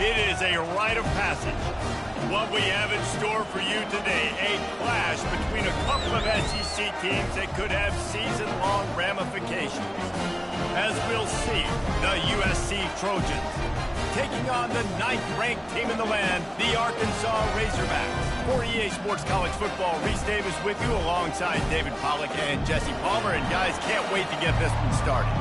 It is a rite of passage. What we have in store for you today, a clash between a couple of SEC teams that could have season-long ramifications. As we'll see, the USC Trojans taking on the 9th-ranked team in the land, the Arkansas Razorbacks. For EA Sports College Football, Reese Davis with you alongside David Pollack and Jesse Palmer. And guys, can't wait to get this one started.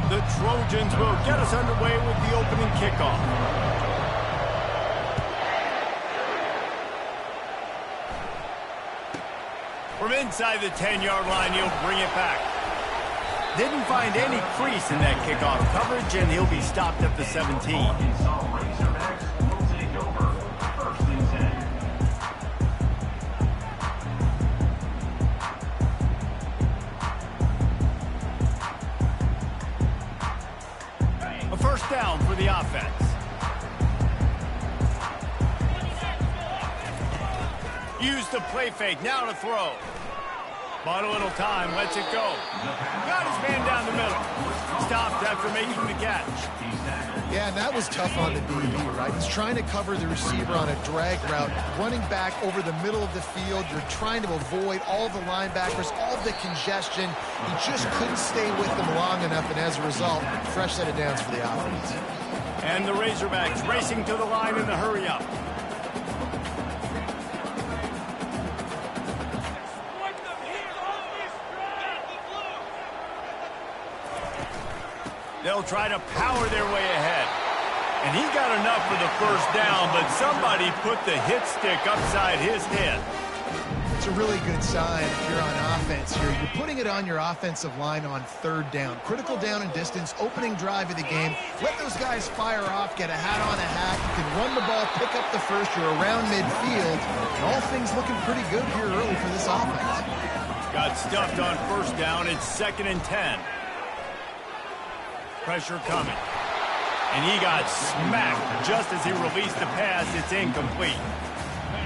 The Trojans will get us underway with the opening kickoff. From inside the 10-yard line, he'll bring it back. Didn't find any crease in that kickoff coverage, and he'll be stopped at the 17. A first down for the offense. Use the play fake, now to throw. Bought a little time, lets it go. Got his man down the middle. Stopped after making the catch. Yeah, and that was tough on the DB, right? He's trying to cover the receiver on a drag route, running back over the middle of the field. You're trying to avoid all the linebackers, all the congestion. He just couldn't stay with them long enough, and as a result, fresh set of downs for the offense. And the Razorbacks racing to the line in the hurry-up. They'll try to power their way ahead. And he got enough for the first down, but somebody put the hit stick upside his head. It's a really good sign if you're on offense here. You're putting it on your offensive line on third down. Critical down and distance, opening drive of the game. Let those guys fire off, get a hat on a hat. You can run the ball, pick up the first. You're around midfield. And all things looking pretty good here early for this offense. Got stuffed on first down. It's 2nd and 10. Pressure coming. And he got smacked just as he released the pass. It's incomplete.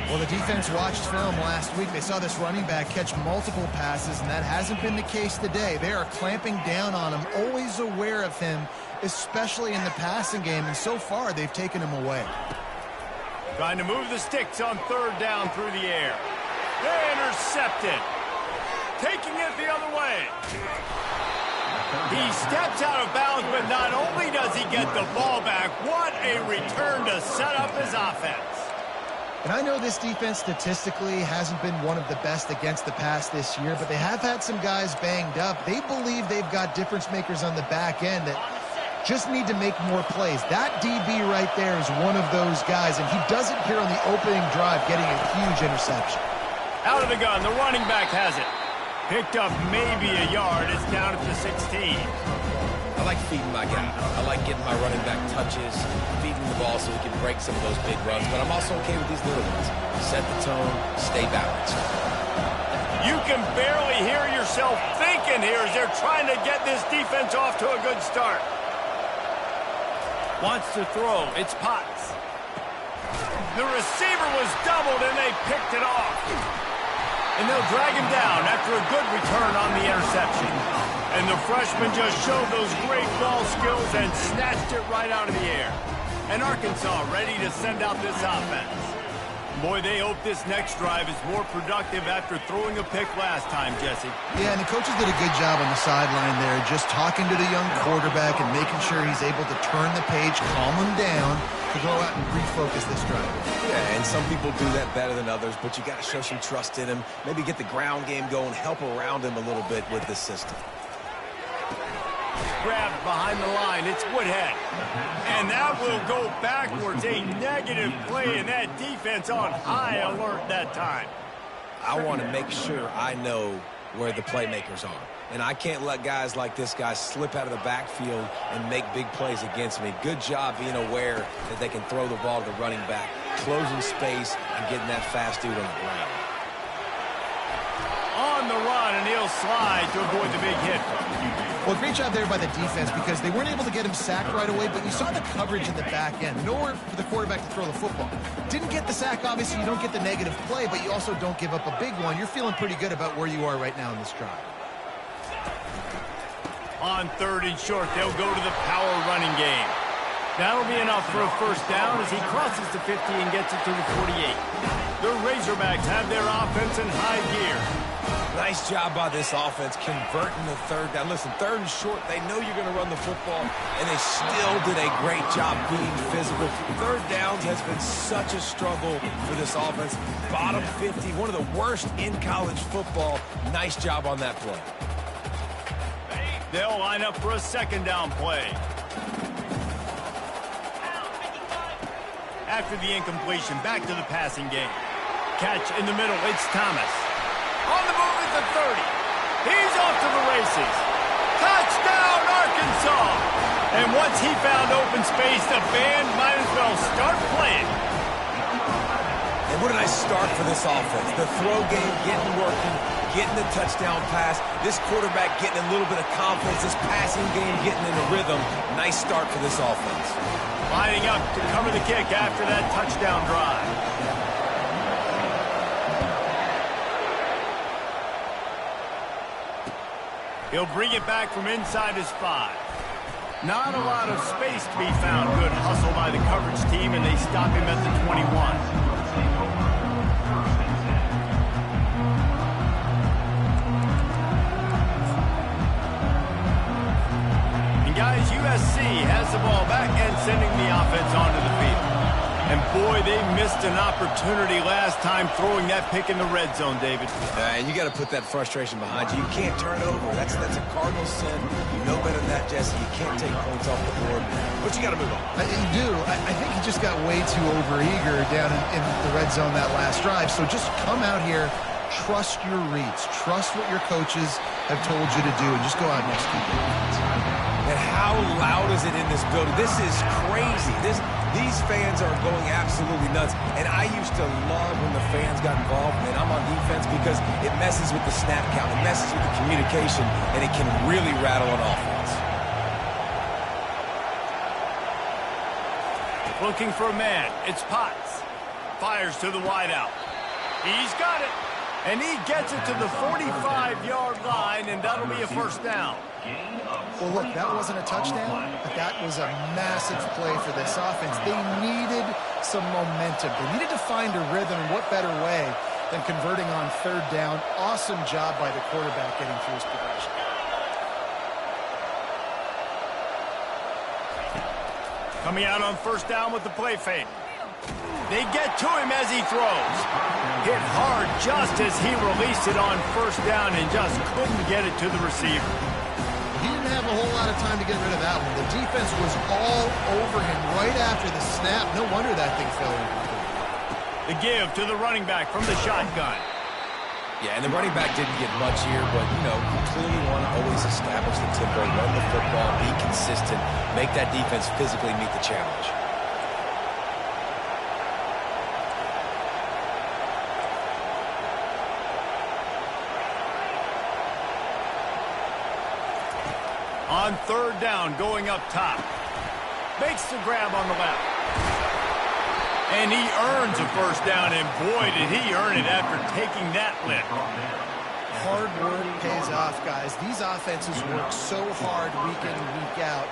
Well, the defense watched film last week. They saw this running back catch multiple passes, and that hasn't been the case today. They are clamping down on him, always aware of him, especially in the passing game, and so far they've taken him away. Trying to move the sticks on third down through the air. Intercepted. Taking it the other way. He steps out of bounds, but not only does he get the ball back, what a return to set up his offense. And I know this defense statistically hasn't been one of the best against the pass this year, but they have had some guys banged up. They believe they've got difference makers on the back end that just need to make more plays. That DB right there is one of those guys, and he does it here on the opening drive, getting a huge interception. Out of the gun, the running back has it. Picked up maybe a yard. It's down at the 16. I like feeding my guy. I like getting my running back touches, feeding the ball so he can break some of those big runs. But I'm also okay with these little ones. Set the tone, stay balanced. You can barely hear yourself thinking here as they're trying to get this defense off to a good start. Wants to throw. It's Potts. The receiver was doubled, and they picked it off. And they'll drag him down after a good return on the interception. And the freshman just showed those great ball skills and snatched it right out of the air. And Arkansas ready to send out this offense. Boy, they hope this next drive is more productive after throwing a pick last time, Jesse. Yeah, and the coaches did a good job on the sideline there, just talking to the young quarterback and making sure he's able to turn the page, calm him down, to go out and refocus this drive. Yeah, and some people do that better than others, but you got to show some trust in him. Maybe get the ground game going, help around him a little bit with this system. Grabbed behind the line. It's Woodhead. And that will go backwards. A negative play, and that defense on high alert that time. I want to make sure I know where the playmakers are. And I can't let guys like this guy slip out of the backfield and make big plays against me. Good job being aware that they can throw the ball to the running back, closing space and getting that fast dude on the ground. On on the run, and he'll slide to avoid the big hit. Well, great job there by the defense because they weren't able to get him sacked right away, but you saw the coverage in the back end. Nowhere for the quarterback to throw the football. Didn't get the sack, obviously. You don't get the negative play, but you also don't give up a big one. You're feeling pretty good about where you are right now in this drive. On 3rd and short, they'll go to the power running game. That'll be enough for a first down as he crosses the 50 and gets it to the 48. The Razorbacks have their offense in high gear. Nice job by this offense converting the 3rd down. Listen, 3rd and short, they know you're going to run the football, and they still did a great job being physical. 3rd downs has been such a struggle for this offense. Bottom 50, one of the worst in college football. Nice job on that play. They'll line up for a 2nd down play. After the incompletion, back to the passing game. Catch in the middle, it's Thomas. On the move at the 30. He's off to the races. Touchdown, Arkansas! And once he found open space, the band might as well start playing. And what a nice start for this offense. The throw game getting working, getting the touchdown pass. This quarterback getting a little bit of confidence. This passing game getting in a rhythm. Nice start for this offense. Lining up to cover the kick after that touchdown drive. He'll bring it back from inside his 5. Not a lot of space to be found. Good hustle by the coverage team, and they stop him at the 21. Guys, USC has the ball back and sending the offense onto the field. And boy, they missed an opportunity last time throwing that pick in the red zone, David. And you got to put that frustration behind you. You can't turn it over. That's a cardinal sin. You know better than that, Jesse. You can't take points off the board. But you got to move on. You do. I think he just got way too overeager down in the red zone that last drive. So just come out here, trust your reads, trust what your coaches have told you to do, and just go out and execute the defense. And how loud is it in this building? This is crazy. These fans are going absolutely nuts. And I used to love when the fans got involved, and I'm on defense because it messes with the snap count. It messes with the communication, and it can really rattle an offense. Looking for a man. It's Potts. Fires to the wideout. He's got it. And he gets it to the 45-yard line, and that'll be a first down. Well, look, that wasn't a touchdown, but that was a massive play for this offense. They needed some momentum. They needed to find a rhythm, and what better way than converting on 3rd down. Awesome job by the quarterback getting through his progression. Coming out on 1st down with the play fake. They get to him as he throws. Hit hard just as he released it on 1st down and just couldn't get it to the receiver. He didn't have a whole lot of time to get rid of that one. The defense was all over him right after the snap. No wonder that thing fell incomplete. The give to the running back from the shotgun. Yeah, and the running back didn't get much here, but, you clearly want to always establish the tempo, run the football, be consistent, make that defense physically meet the challenge. On 3rd down, going up top. Makes the grab on the left. And he earns a first down, and boy, did he earn it after taking that lift. Hard work pays off, guys. These offenses work so hard week in and week out,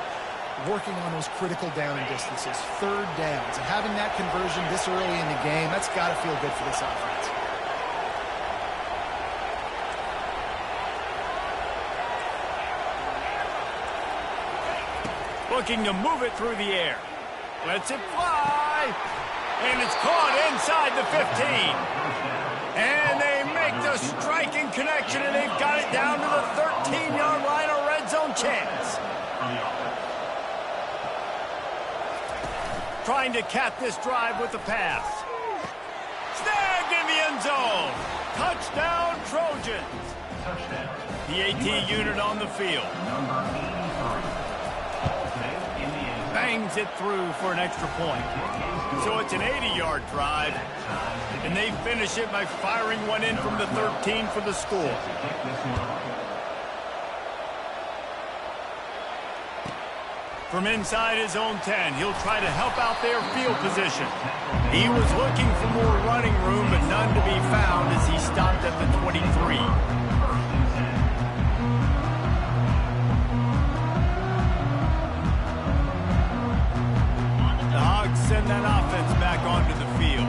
working on those critical down and distances, 3rd downs. And having that conversion this early in the game, that's got to feel good for this offense. Looking to move it through the air. Lets it fly. And it's caught inside the 15. And they make the striking connection, and they've got it down to the 13-yard line, a red zone chance. Trying to cap this drive with the pass. Snagged in the end zone. Touchdown, Trojans. The AT unit on the field. bangs it through for an extra point. So it's an 80-yard drive, and they finish it by firing one in from the 13 for the score. From inside his own 10, he'll try to help out their field position. He was looking for more running room, but none to be found as he stopped at the 23. The Hogs send that offense back onto the field.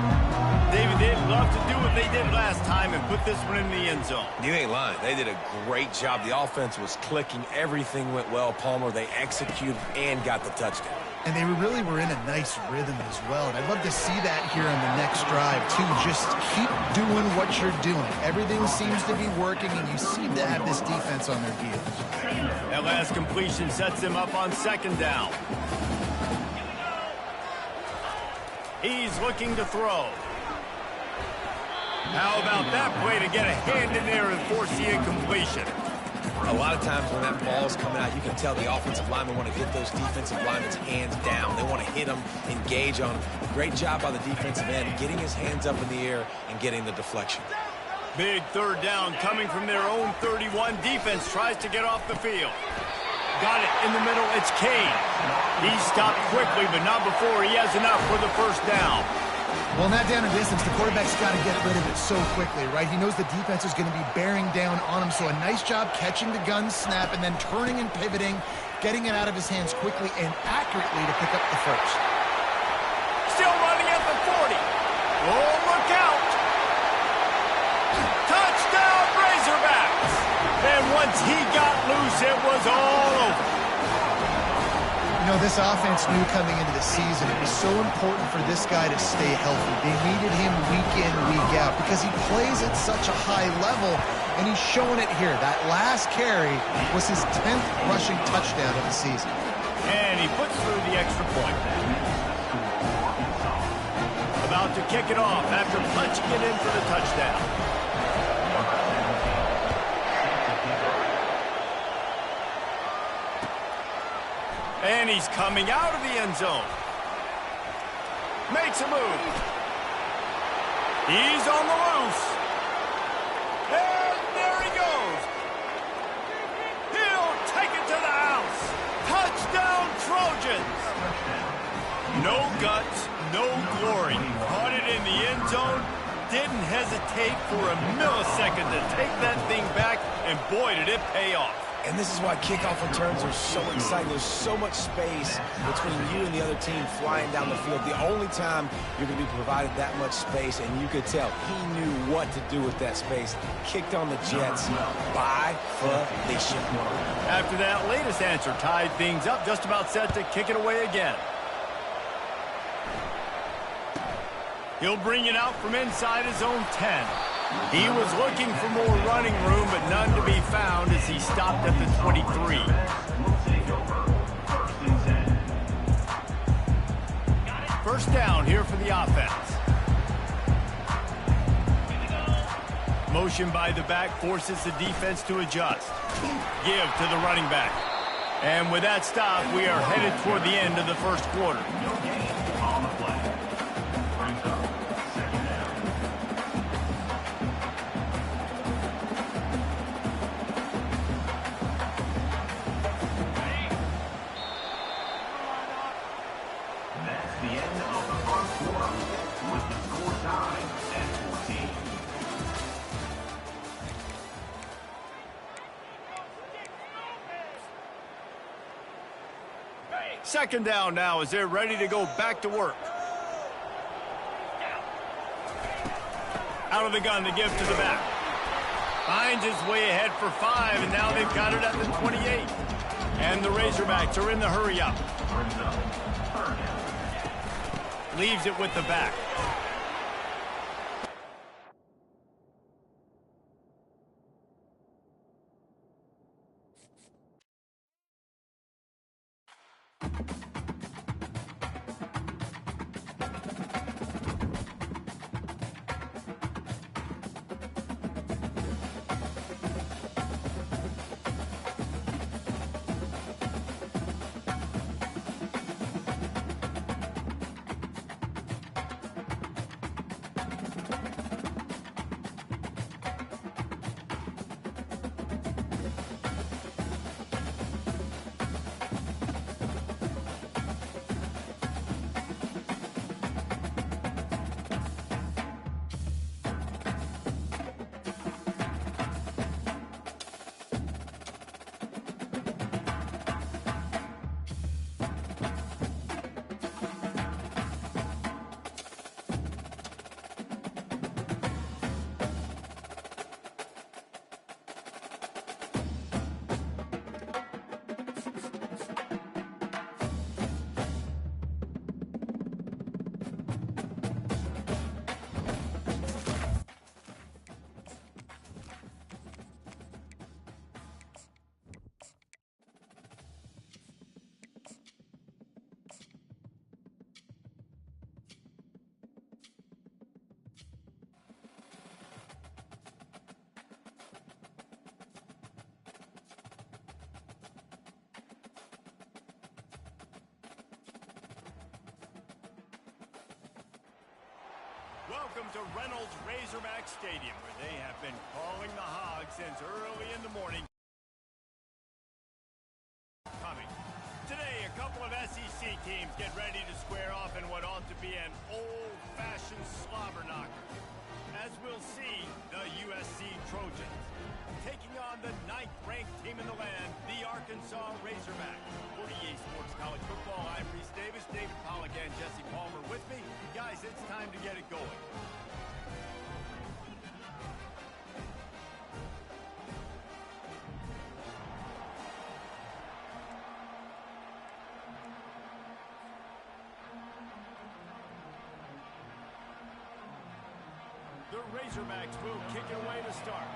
David, they'd love to do what they did last time and put this one in the end zone. You ain't lying. They did a great job. The offense was clicking. Everything went well, Palmer. They executed and got the touchdown. And they really were in a nice rhythm as well. And I'd love to see that here on the next drive, too. Just keep doing what you're doing. Everything seems to be working, and you seem to have this defense on their heels. That last completion sets them up on second down. He's looking to throw. How about that play to get a hand in there and force the incompletion? A lot of times when that ball's coming out, you can tell the offensive linemen want to get those defensive linemen's hands down. They want to hit them, engage on them. Great job by the defensive end, getting his hands up in the air and getting the deflection. Big third down coming from their own 31. Defense tries to get off the field. Got it in the middle. It's Kane. He stopped quickly, but not before he has enough for the first down. Well, not down in distance. The quarterback's got to get rid of it so quickly, right? He knows the defense is going to be bearing down on him, so a nice job catching the gun snap and then turning and pivoting, getting it out of his hands quickly and accurately to pick up the first. Still running at the 40. Oh, look out. Touchdown, Razorbacks. And once he got loose, it was all over. You know, this offense knew coming into the season it was so important for this guy to stay healthy. They needed him week in, week out because he plays at such a high level, and he's showing it here. That last carry was his 10th rushing touchdown of the season. And he puts through the extra point. About to kick it off after punching it in for the touchdown. And he's coming out of the end zone. Makes a move. He's on the loose. And there he goes. He'll take it to the house. Touchdown, Trojans. No guts, no glory. Caught it in the end zone. Didn't hesitate for a millisecond to take that thing back. And boy, did it pay off. And this is why kickoff returns are so exciting. There's so much space between you and the other team flying down the field. The only time you're going to be provided that much space, and you could tell he knew what to do with that space. Kicked on the Jets by volition. After that latest answer tied things up, just about set to kick it away again. He'll bring it out from inside his own 10. He was looking for more running room, but none to be found as he stopped at the 23. First down here for the offense. Motion by the back forces the defense to adjust. Give to the running back. And with that stop, we are headed toward the end of the first quarter. Second down now as they're ready to go back to work. Out of the gun to give to the back. Finds his way ahead for 5, and now they've got it at the 28. And the Razorbacks are in the hurry-up. Leaves it with the back. Welcome to Reynolds Razorback Stadium, where they have been calling the Hogs since early in the morning. Today, a couple of SEC teams get ready to square off in what ought to be an old-fashioned slobber knocker. As we'll see, the USC Trojans taking on the 9th-ranked team in the land, the Arkansas Razorbacks. For EA Sports College Football, I'm Reese Davis, David Pollack, and Jesse Palmer with me. Guys, it's time to get it going. The Razorbacks will kick it away to start.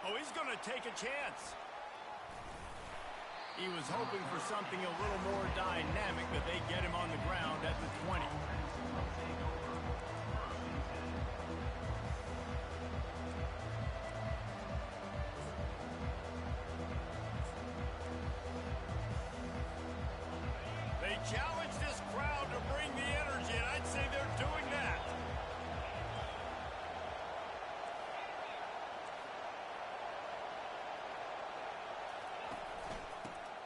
Oh, he's going to take a chance. He was hoping for something a little more dynamic, but they get him on the ground at the 20. They challenge this crowd to bring the energy, and I'd say they're doing that.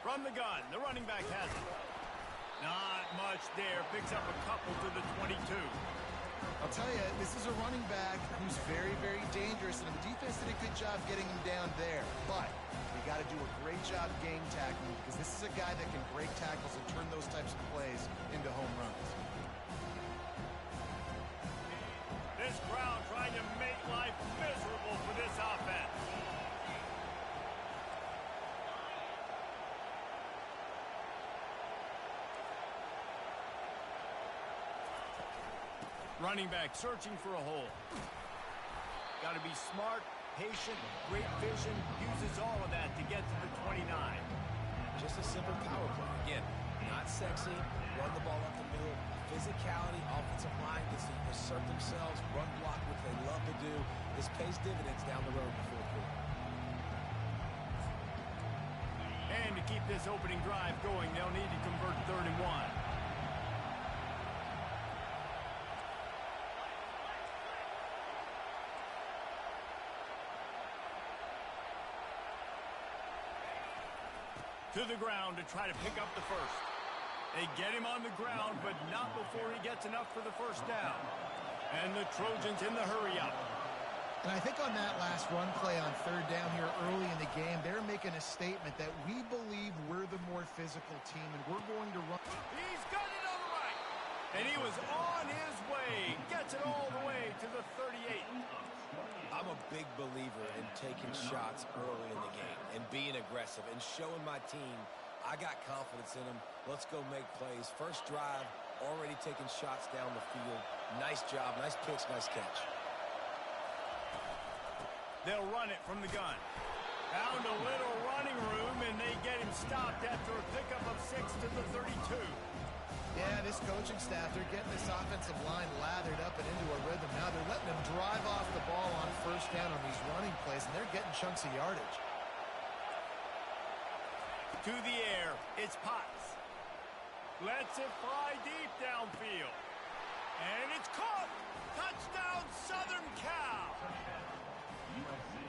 From the gun, the running back has it. Not much there. Picks up a couple to the 22. I'll tell you, this is a running back who's very, very dangerous, and the defense did a good job getting him down there. But they got to do a great job game tackling, because this is a guy that can break tackles and turn those types of plays into home runs. This crowd trying to make life miserable for this offense. Running back searching for a hole. Got to be smart, patient, great vision, uses all of that to get to the 29. Just a simple power play. Again, not sexy, run the ball up the middle, physicality, offensive line gets to assert themselves, run block, which they love to do. This pays dividends down the road in the fourth quarter. And to keep this opening drive going, they'll need to convert 3rd and 1. To the ground to try to pick up the first. They get him on the ground, but not before he gets enough for the first down. And the Trojans in the hurry up. And I think on that last run play on 3rd down here early in the game, they're making a statement that we believe we're the more physical team, and we're going to run. He's got it on the right. And he was on his way. Gets it all the way to the 38. I'm a big believer in taking shots early in the game and being aggressive and showing my team I got confidence in them. Let's go make plays. First drive, already taking shots down the field. Nice job, nice pitch, nice catch. They'll run it from the gun. Found a little running room, and they get him stopped after a pickup of 6 to the 32. Yeah, this coaching staff, they're getting this offensive line lathered up and into a rhythm. Now they're letting them drive off the ball on 1st down on these running plays, and they're getting chunks of yardage. To the air, it's Potts. Lets it fly deep downfield. And it's caught! Touchdown, Southern Cal!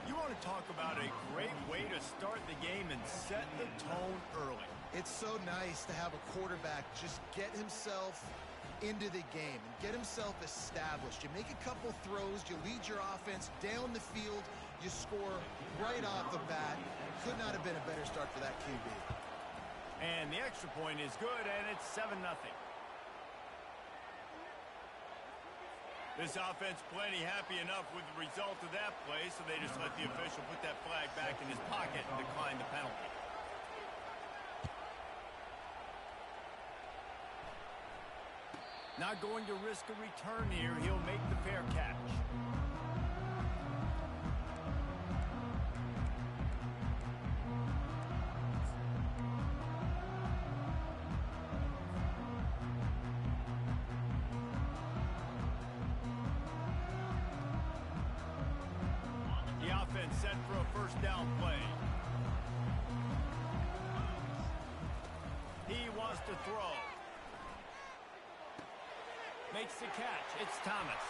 You want to talk about a great way to start the game and set the tone early. It's so nice to have a quarterback just get himself into the game and get himself established. You make a couple throws, you lead your offense down the field, you score right off the bat. Could not have been a better start for that QB. And the extra point is good, and it's 7-0. This offense plenty happy enough with the result of that play, so they just let the official put that flag back in his pocket and decline the penalty. Not going to risk a return here. He'll make the fair catch. The offense set for a 1st down play. just to throw. Makes the catch. It's Thomas.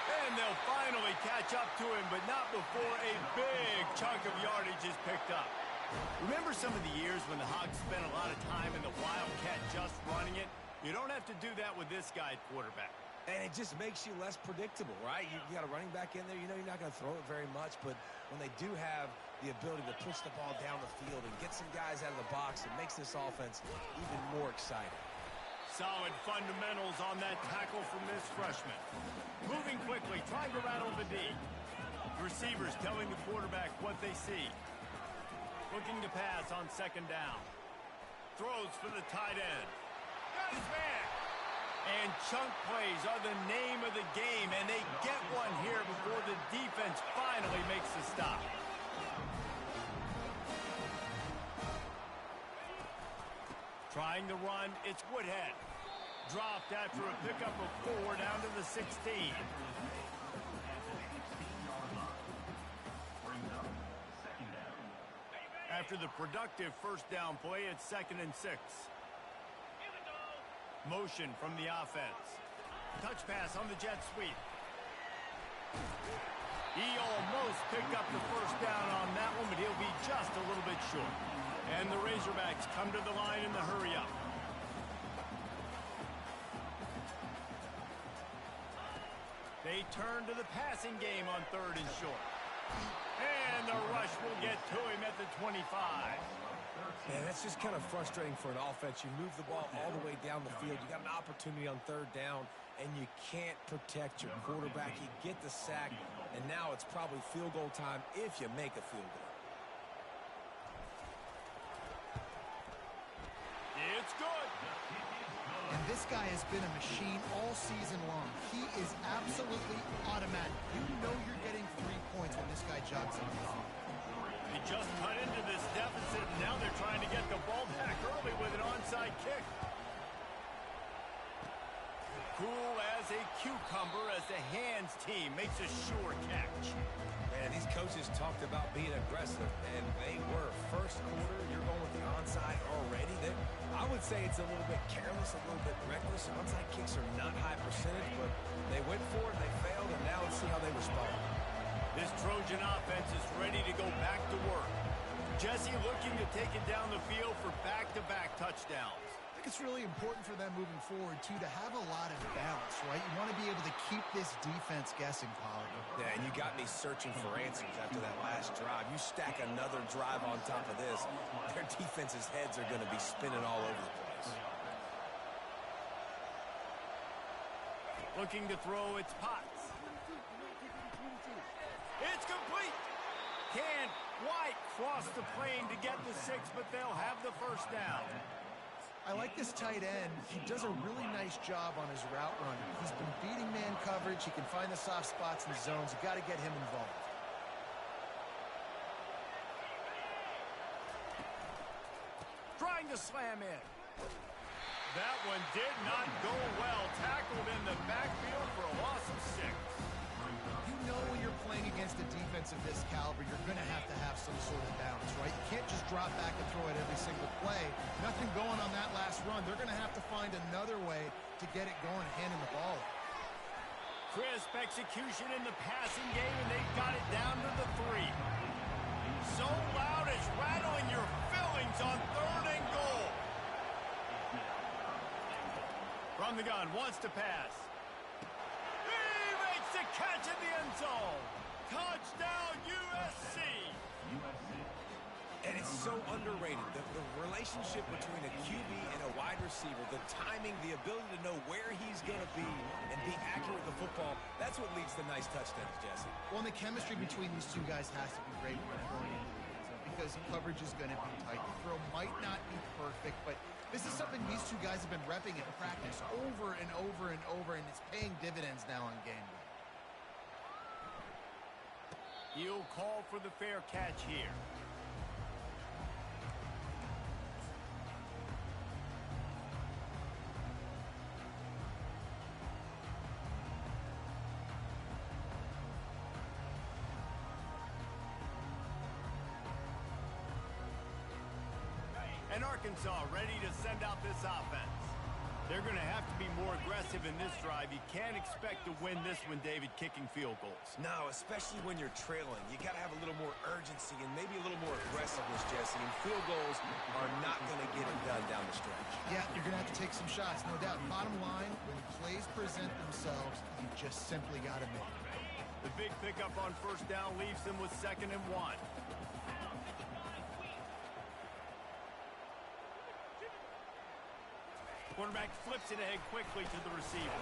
And they'll finally catch up to him, but not before a big chunk of yardage is picked up. Remember some of the years when the Hogs spent a lot of time in the Wildcat just running it? You don't have to do that with this guy at quarterback. And it just makes you less predictable, right? You got a running back in there. You know you're not going to throw it very much, but when they do have the ability to push the ball down the field and get some guys out of the box, it makes this offense even more exciting. Solid fundamentals on that tackle from this freshman. Moving quickly, trying to rattle the D. The receivers telling the quarterback what they see. Looking to pass on second down. Throws for the tight end. Got his man. And chunk plays are the name of the game, and they get one here before the defense finally makes the stop. Trying to run, it's Woodhead. Dropped after a pickup of 4 down to the 16. After the productive first down play, it's 2nd and 6. Motion from the offense. Touch pass on the jet sweep. He almost picked up the first down on that one, but he'll be just a little bit short. And the Razorbacks come to the line in the hurry-up. They turn to the passing game on 3rd and short. And the rush will get to him at the 25. Man, that's just kind of frustrating for an offense. You move the ball all the way down the field. You got an opportunity on 3rd down, and you can't protect your quarterback. You get the sack, and now it's probably field goal time if you make a field goal. It's good. And this guy has been a machine all season long. He is absolutely automatic. You know you're getting 3 points when this guy jogs in the field. They just cut into this deficit, and now they're trying to get the ball back early with an onside kick. Cool as a cucumber as the hands team makes a sure catch. Man, these coaches talked about being aggressive, and they were. First quarter, you're going with the onside already. I would say it's a little bit careless, a little bit reckless. Onside kicks are not high percentage, but they went for it, they failed, and now let's see how they respond. This Trojan offense is ready to go back to work. Jesse looking to take it down the field for back-to-back touchdowns. I think it's really important for them moving forward, too, to have a lot of balance, right? You want to be able to keep this defense guessing, Pollard. Yeah, and you got me searching for answers after that last drive. You stack another drive on top of this, their defense's heads are going to be spinning all over the place. Looking to throw, it's Potts. It's complete. Can White cross the plane to get the 6, but they'll have the first down. I like this tight end. He does a really nice job on his route running. He's been beating man coverage. He can find the soft spots in the zones. You got to get him involved. Trying to slam in. That one did not go well. Tackled in the backfield for a loss of 6. You know when you're playing against a defense of this caliber, you're going to have some sort of balance, right? You can't just drop back and throw it every single play. Nothing going on that last run. They're going to have to find another way to get it going, handing the ball. Crisp execution in the passing game, and they've got it down to the 3. So loud it's rattling your fillings on 3rd and goal. From the gun, wants to pass. To catch in the end zone. Touchdown, USC. And it's so underrated. The relationship between a QB and a wide receiver, the timing, the ability to know where he's going to be and be accurate with the football, that's what leads to nice touchdowns, Jesse. Well, and the chemistry between these two guys has to be great when they're throwing into the end zone because coverage is going to be tight. The throw might not be perfect, but this is something these two guys have been repping in practice over and over and over, and it's paying dividends now on game day. He'll call for the fair catch here. And And Arkansas ready to send out this offense. They're going to have to be more aggressive in this drive. You can't expect to win this one, David, kicking field goals. No, especially when you're trailing. You got to have a little more urgency and maybe a little more aggressiveness, Jesse. And field goals are not going to get it done down the stretch. Yeah, you're going to have to take some shots, no doubt. Bottom line, when plays present themselves, you just simply got to make them. The big pickup on first down leaves them with 2nd and 1. Quarterback flips it ahead quickly to the receiver.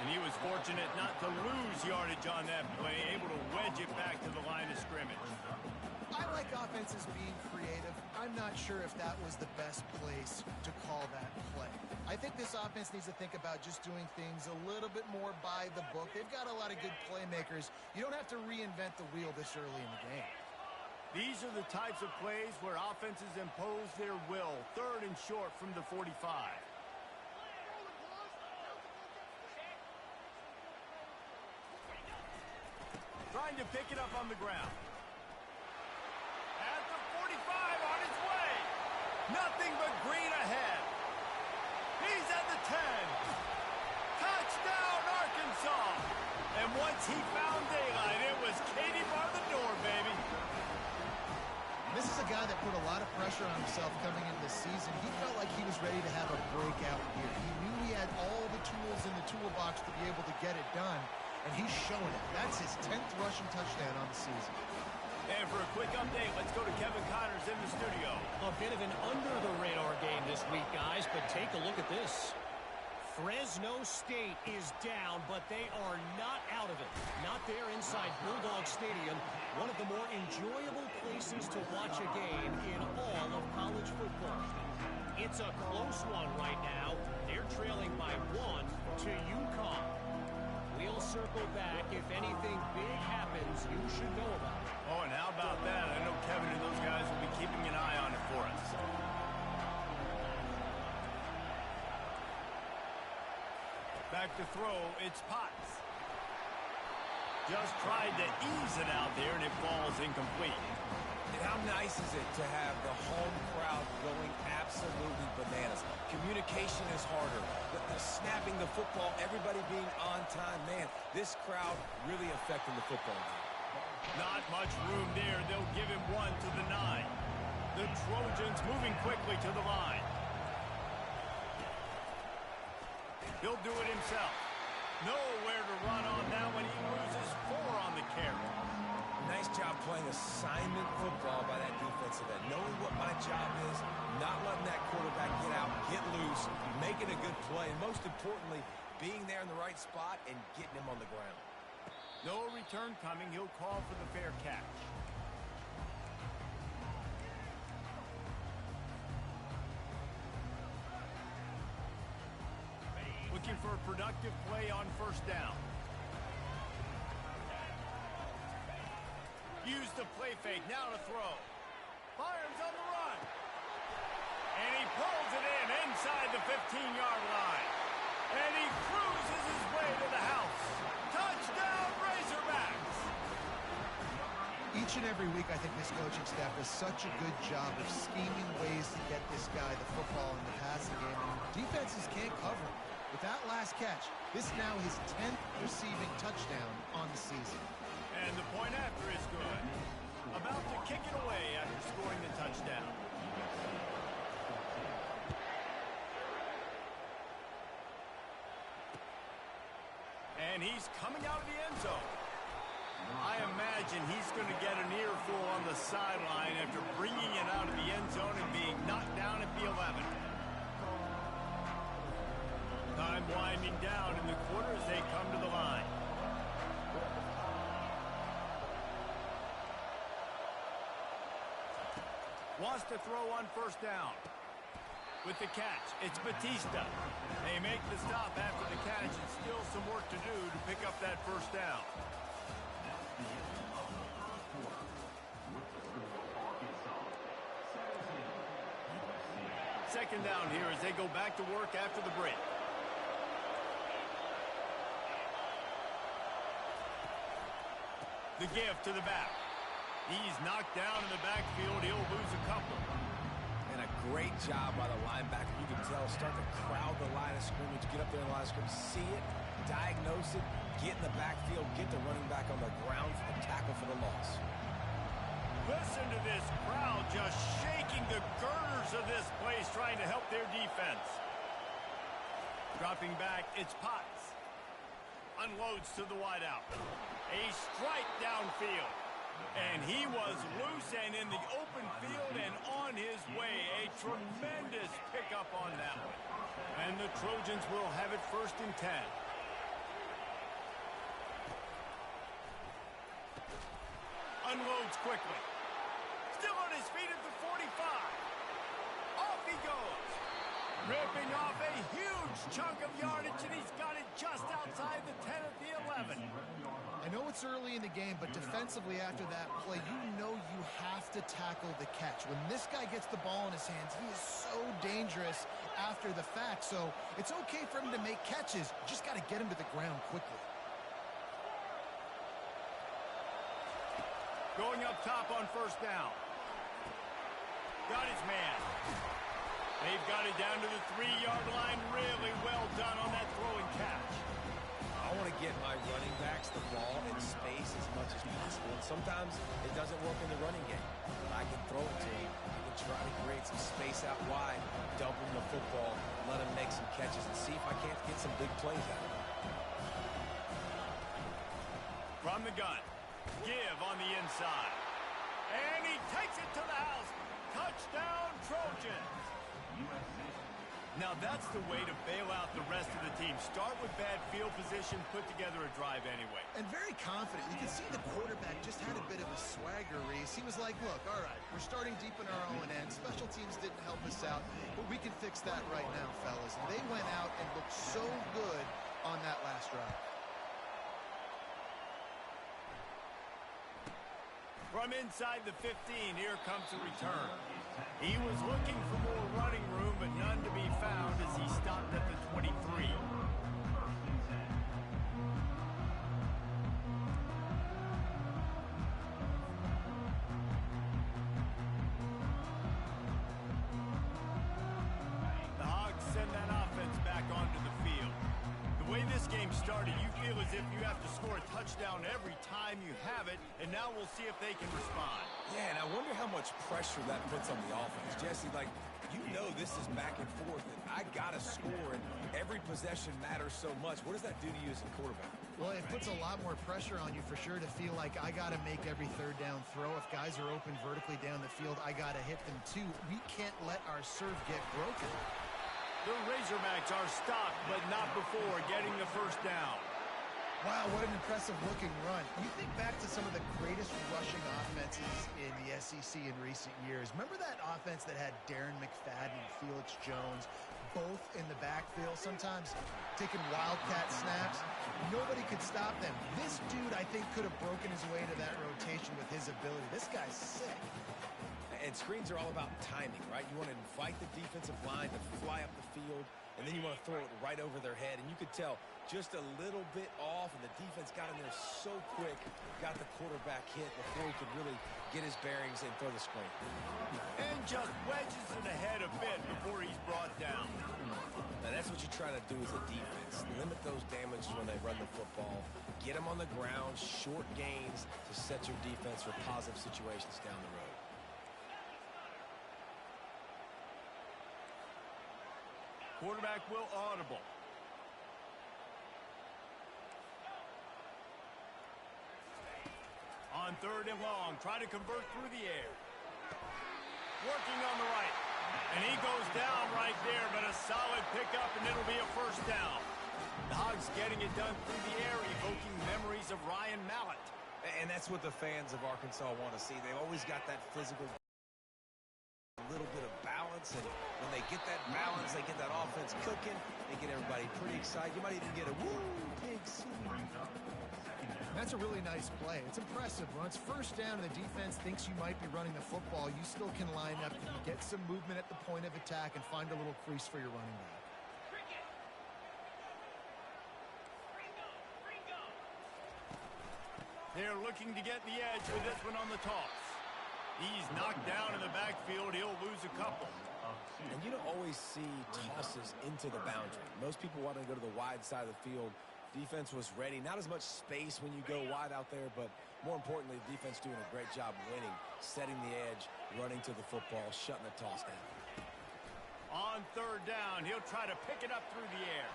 And he was fortunate not to lose yardage on that play, able to wedge it back to the line of scrimmage. I like offenses being creative. I'm not sure if that was the best place to call that play. I think this offense needs to think about just doing things a little bit more by the book. They've got a lot of good playmakers. You don't have to reinvent the wheel this early in the game. These are the types of plays where offenses impose their will. 3rd and short from the 45. Trying to pick it up on the ground. At the 45, on his way. Nothing but green ahead. He's at the 10. Touchdown, Arkansas. And once he found daylight, it was Katie bar the door, baby. This is a guy that put a lot of pressure on himself coming into the season. He felt like he was ready to have a breakout year. He knew he had all the tools in the toolbox to be able to get it done, and he's showing it. That's his 10th rushing touchdown on the season. And for a quick update, let's go to Kevin Connors in the studio. A bit of an under-the-radar game this week, guys, but take a look at this. Fresno State is down, but they are not out of it. Not there inside Bulldog Stadium, one of the more enjoyable places to watch a game in all of college football. It's a close one right now. They're trailing by 1 to UConn. We'll circle back. If anything big happens, you should know about it. Oh, and how about that? I know Kevin and those guys will be keeping an eye on it for us. Back to throw, it's Potts. Just tried to ease it out there, and it falls incomplete. And how nice is it to have the home crowd going absolutely bananas? Communication is harder. The snapping the football, everybody being on time. Man, this crowd really affecting the football game. Not much room there. They'll give him 1 to the 9. The Trojans moving quickly to the line. He'll do it himself. Nowhere to run on that one. He loses 4 on the carry. Nice job playing assignment football by that defensive end. Knowing what my job is, not letting that quarterback get out, get loose, making a good play, and most importantly, being there in the right spot and getting him on the ground. No return coming. He'll call for the fair catch. Looking for a productive play on first down. Use the play fake. Now to throw. Fires on the run. And he pulls it in inside the 15-yard line. And he cruises his way to the house. Touchdown, Razorbacks! Each and every week, I think this coaching staff does such a good job of scheming ways to get this guy the football in the passing game. And defenses can't cover him. With that last catch, this is now his 10th receiving touchdown on the season. And the point after is good. About to kick it away after scoring the touchdown. And he's coming out of the end zone. I imagine he's going to get an earful on the sideline after bringing it out of the end zone and being knocked down at the 11. Time winding down in the quarter as they come to the line. Wants to throw on first down. With the catch, it's Batista. They make the stop after the catch, and still some work to do to pick up that first down. Second down here as they go back to work after the break. The give to the back. He's knocked down in the backfield. He'll lose a couple. And a Great job by the linebacker. You can tell, start to crowd the line of scrimmage, get up there in the line of scrimmage, see it, diagnose it, get in the backfield, get the running back on the ground for the tackle for the loss. Listen to this crowd just shaking the girders of this place, trying to help their defense. Dropping back, it's Potts. Unloads to the wideout. A strike downfield. And he was loose and in the open field and on his way. A tremendous pickup on that one. And the Trojans will have it 1st and 10. Unloads quickly. Still on his feet at the 45. Off he goes. Ripping off a huge chunk of yardage, and he's got it just outside the 10 at the 11. I know it's early in the game, but defensively after that play, you know you have to tackle the catch. When this guy gets the ball in his hands, he is so dangerous after the fact. So it's okay for him to make catches. You just got to get him to the ground quickly. Going up top on 1st down. Got his man. They've got it down to the 3-yard line. Really well done on that throw and catch. I want to get my running backs the ball in space as much as possible. And sometimes it doesn't work in the running game. But I can throw it to him. I can try to create some space out wide, dump him the football, let him make some catches, and see if I can't get some big plays out of him. From the gun. Give on the inside. And he takes it to the house. Touchdown, Trojans. Now that's the way to bail out the rest of the team. Start with bad field position, put together a drive anyway. And very confident. You can see the quarterback just had a bit of a swagger, Reese. He was like, look, all right, we're starting deep in our own end. Special teams didn't help us out, but we can fix that right now, fellas. And they went out and looked so good on that last drive. From inside the 15, here comes a return. He was looking for more running room, but none to be found as he stopped at the 23. The Hogs send that offense back onto the field. The way this game started, you feel as if you have to score a touchdown every time you have it, and now we'll see if they can respond. Yeah, and I wonder how much pressure that puts on the offense. Jesse, like, you know this is back and forth, and I got to score, and every possession matters so much. What does that do to you as a quarterback? Well, it puts a lot more pressure on you for sure to feel like I got to make every 3rd down throw. If guys are open vertically down the field, I got to hit them too. We can't let our serve get broken. The Razorbacks are stopped, but not before getting the 1st down. Wow, what an impressive-looking run. You think back to some of the greatest rushing offenses in the SEC in recent years. Remember that offense that had Darren McFadden and Felix Jones both in the backfield, sometimes taking wildcat snaps? Nobody could stop them. This dude, I think, could have broken his way to that rotation with his ability. This guy's sick. And screens are all about timing, right? You want to invite the defensive line to fly up the field, and then you want to throw it right over their head. And you could tell just a little bit off, and the defense got in there so quick, got the quarterback hit before he could really get his bearings and throw the screen. And just wedges it ahead a bit before he's brought down. Now that's what you try to do as a defense. Limit those damages when they run the football. Get them on the ground, short gains to set your defense for positive situations down the road. Quarterback will audible. On 3rd and long, try to convert through the air. Working on the right. And he goes down right there, but a solid pickup, and it'll be a 1st down. The Hogs getting it done through the air, evoking memories of Ryan Mallett. And that's what the fans of Arkansas want to see. They've always got that physical, a little bit of balance, and when they get that balance, they get that offense cooking, they get everybody pretty excited. You might even get a woo, big swing. That's a really nice play. It's impressive. When it's 1st down and the defense thinks you might be running the football, you still can line up, you can get some movement at the point of attack, and find a little crease for your running back. They're looking to get the edge with this one on the toss. He's knocked down in the backfield. He'll lose a couple. And you don't always see tosses into the boundary. Most people want to go to the wide side of the field. Defense was ready. Not as much space when you go wide out there, but more importantly, the defense doing a great job winning, setting the edge, running to the football, shutting the toss down. On third down, he'll try to pick it up through the air.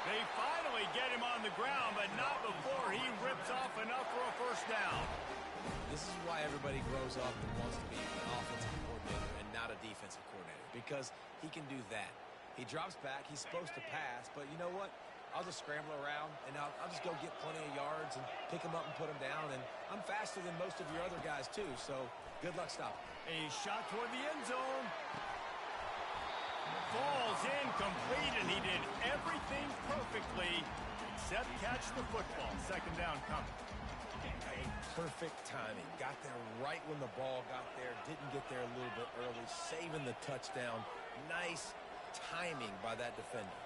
They finally get him on the ground, but not before he rips off enough for a first down. This is why everybody grows up and wants to be an offensive coordinator and not a defensive coordinator, because he can do that. He drops back. He's supposed to pass, but you know what? I'll just scramble around, and I'll just go get plenty of yards and pick him up and put him down, and I'm faster than most of your other guys, too, so good luck stopping. A shot toward the end zone. Falls incomplete, and he did everything perfectly except catch the football. Second down coming. Perfect timing. Got there right when the ball got there. Didn't get there a little bit early. Saving the touchdown. Nice timing by that defender.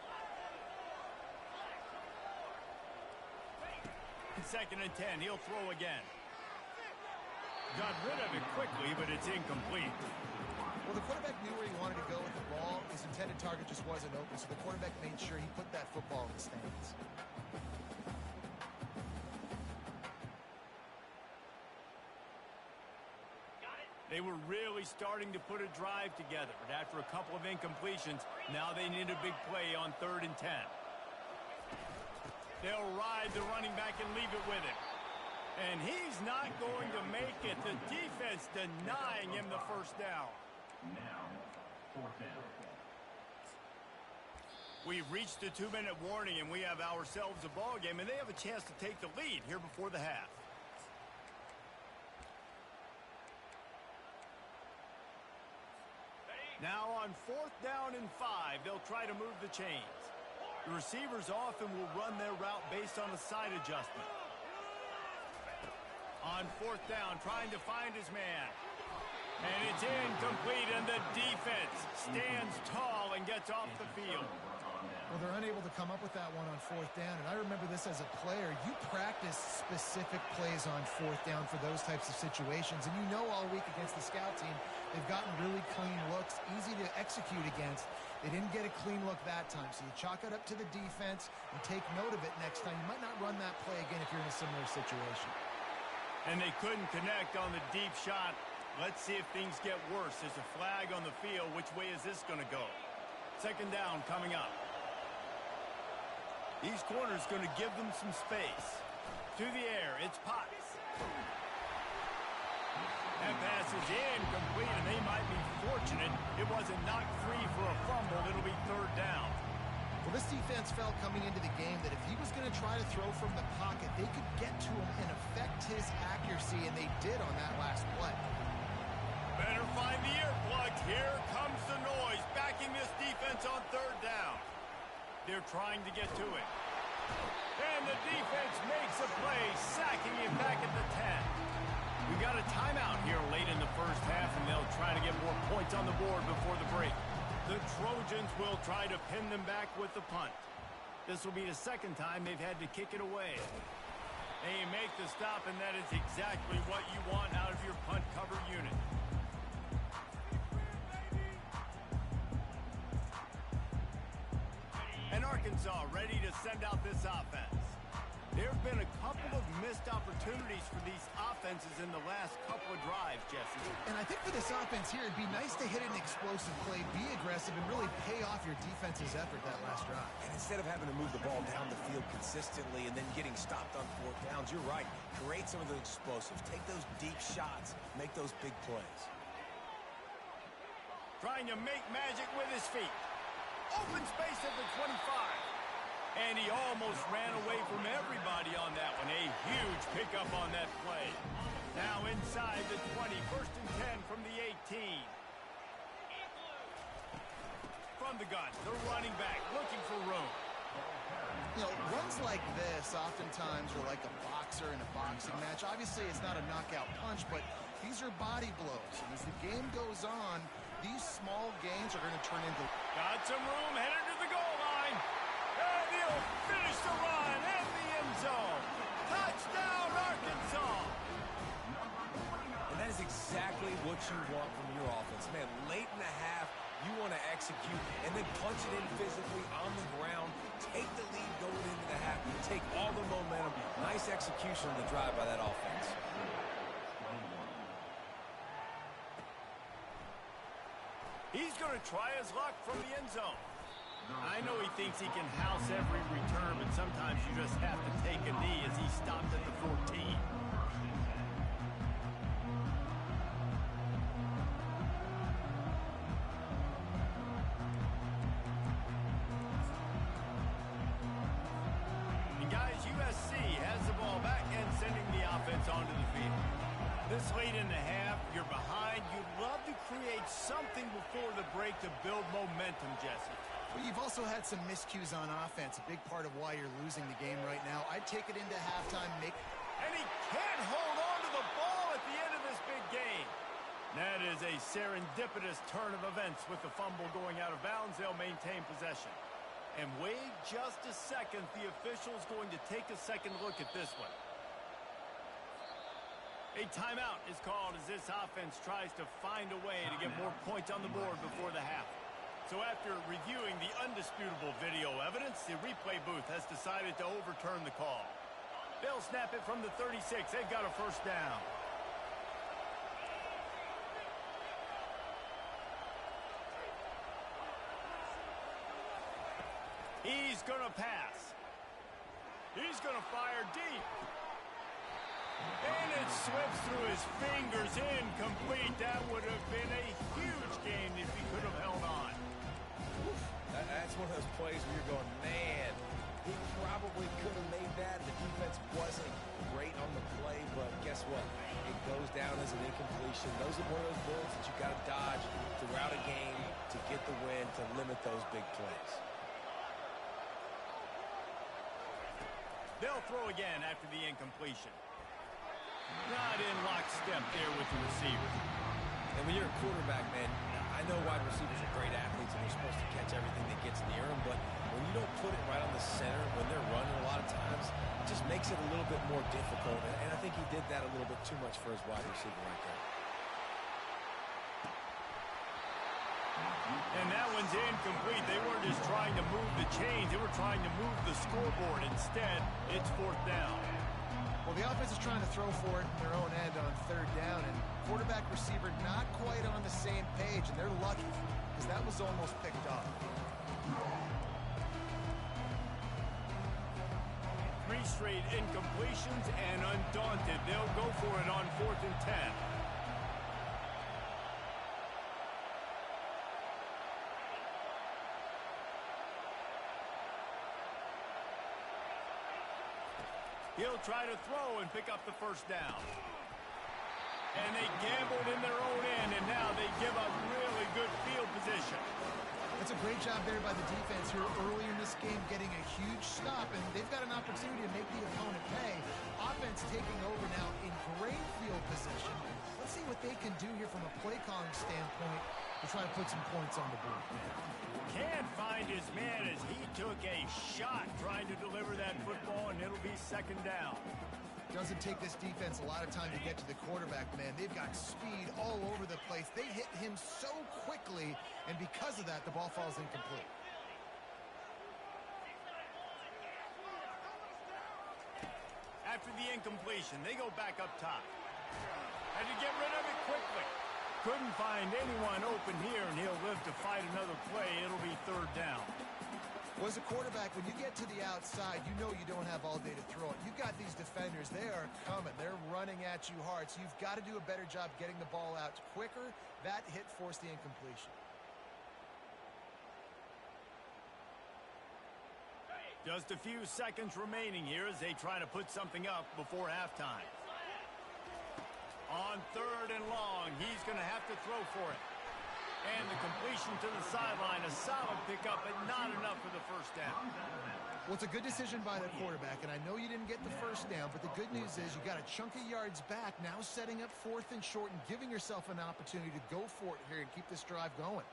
Second and 10. He'll throw again. Got rid of it quickly, but it's incomplete. Well, the quarterback knew where he wanted to go with the ball. His intended target just wasn't open, so the quarterback made sure he put that football in the stands. They were really starting to put a drive together, but after a couple of incompletions, now they need a big play on 3rd and 10. They'll ride the running back and leave it with him. And he's not going to make it. The defense denying him the first down. Now, 4th down. We've reached the 2-minute warning, and we have ourselves a ball game, and they have a chance to take the lead here before the half. Now on 4th down and 5, they'll try to move the chains. The receivers often will run their route based on a side adjustment. On 4th down, trying to find his man. And it's incomplete, and the defense stands tall and gets off the field. Well, they're unable to come up with that one on 4th down, and I remember this as a player. You practice specific plays on 4th down for those types of situations, and you know all week against the scout team, they've gotten really clean looks, easy to execute against. They didn't get a clean look that time, so you chalk it up to the defense and take note of it next time. You might not run that play again if you're in a similar situation. And they couldn't connect on the deep shot. Let's see if things get worse. There's a flag on the field. Which way is this going to go? Second down coming up. These corners going to give them some space. To the air, it's Potts. That pass is incomplete, and they might be fortunate it wasn't knocked free for a fumble. It'll be 3rd down. Well, this defense felt coming into the game that if he was going to try to throw from the pocket, they could get to him and affect his accuracy, and they did on that last play. Better find the earplugs. Here comes the noise, backing this defense on 3rd down. They're trying to get to it. And the defense makes a play, sacking him back at the 10. We got a timeout here late in the first half, and they'll try to get more points on the board before the break. The Trojans will try to pin them back with the punt. This will be the second time they've had to kick it away. They make the stop, and that is exactly what you want out of your punt cover unit. And Arkansas ready to send out this offense. There have been a couple of missed opportunities for these offenses in the last couple of drives, Jesse. And I think for this offense here, it'd be nice to hit an explosive play, be aggressive, and really pay off your defense's effort that last drive. And instead of having to move the ball down the field consistently and then getting stopped on 4th downs, you're right. Create some of those explosives. Take those deep shots. Make those big plays. Trying to make magic with his feet. Open space at the 25. And he almost ran away from everybody on that one. A huge pickup on that play. Now inside the 20. 1st and 10 from the 18. From the gun, the running back looking for room. You know, runs like this oftentimes are like a boxer in a boxing match. Obviously, it's not a knockout punch, but these are body blows. And as the game goes on, these small gains are going to turn into... Got some room, headed to the goal line. And he'll finish the run in the end zone. Touchdown, Arkansas. And that is is exactly what you want from your offense. Man, late in the half, you want to execute and then punch it in physically on the ground, take the lead going into the half, take all the momentum. Nice execution on the drive by that offense. He's going to try his luck from the end zone. I know he thinks he can house every return, but sometimes you just have to take a knee as he stopped at the 14. And guys, USC has the ball back and sending the offense onto the field. This late in the half, you're behind. You'd love to create something before the break to build momentum, Jesse. Well, you've also had some miscues on offense, a big part of why you're losing the game right now. I'd take it into halftime. And he can't hold on to the ball at the end of this big game. That is a serendipitous turn of events with the fumble going out of bounds. They'll maintain possession. And wait just a second. The official's going to take a second look at this one. A timeout is called as this offense tries to find a way to get more points on the board before the half. So after reviewing the undisputable video evidence, the replay booth has decided to overturn the call. They'll snap it from the 36. They've got a first down. He's going to pass. He's going to fire deep. And it slips through his fingers, incomplete. That would have been a huge game if he could have held on. That's one of those plays where you're going, man, he probably could have made that. The defense wasn't great on the play, but guess what? It goes down as an incompletion. Those are one of those bullets that you got to dodge throughout a game to get the win, to limit those big plays. They'll throw again after the incompletion. Not in lockstep there with the receiver. And when you're a quarterback, man, I know wide receivers are great athletes and they're supposed to catch everything that gets near them, but when you don't put it right on the center, when they're running a lot of times, it just makes it a little bit more difficult. And I think he did that a little bit too much for his wide receiver right there. And that one's incomplete. They weren't just trying to move the chains. They were trying to move the scoreboard. Instead, it's fourth down. Well, the offense is trying to throw for it in their own end on third down, and quarterback receiver not quite on the same page, and they're lucky because that was almost picked off. 3 straight incompletions, and undaunted, they'll go for it on 4th and 10. He'll try to throw and pick up the first down. And they gambled in their own end, and now they give up really good field position. That's a great job there by the defense here early in this game, getting a huge stop, and they've got an opportunity to make the opponent pay. Offense taking over now in great field position. Let's see what they can do here from a play calling standpoint to try to put some points on the board. Can't find his man as he took a shot trying to deliver that football, and it'll be second down. Doesn't take this defense a lot of time to get to the quarterback, man. They've got speed all over the place. They hit him so quickly, and because of that, the ball falls incomplete. After the incompletion, they go back up top. Had to get rid of it quickly. Couldn't find anyone open here, and he'll live to fight another play. It'll be third down. Well, as a quarterback, when you get to the outside, you know you don't have all day to throw it. You've got these defenders. They are coming. They're running at you hard, so you've got to do a better job getting the ball out quicker. That hit forced the incompletion. Just a few seconds remaining here as they try to put something up before halftime. On third and long, he's going to have to throw for it. And the completion to the sideline, a solid pickup, but not enough for the first down. Well, it's a good decision by the quarterback, and I know you didn't get the first down, but the good news is you got a chunk of yards back, now setting up 4th and short and giving yourself an opportunity to go for it here and keep this drive going.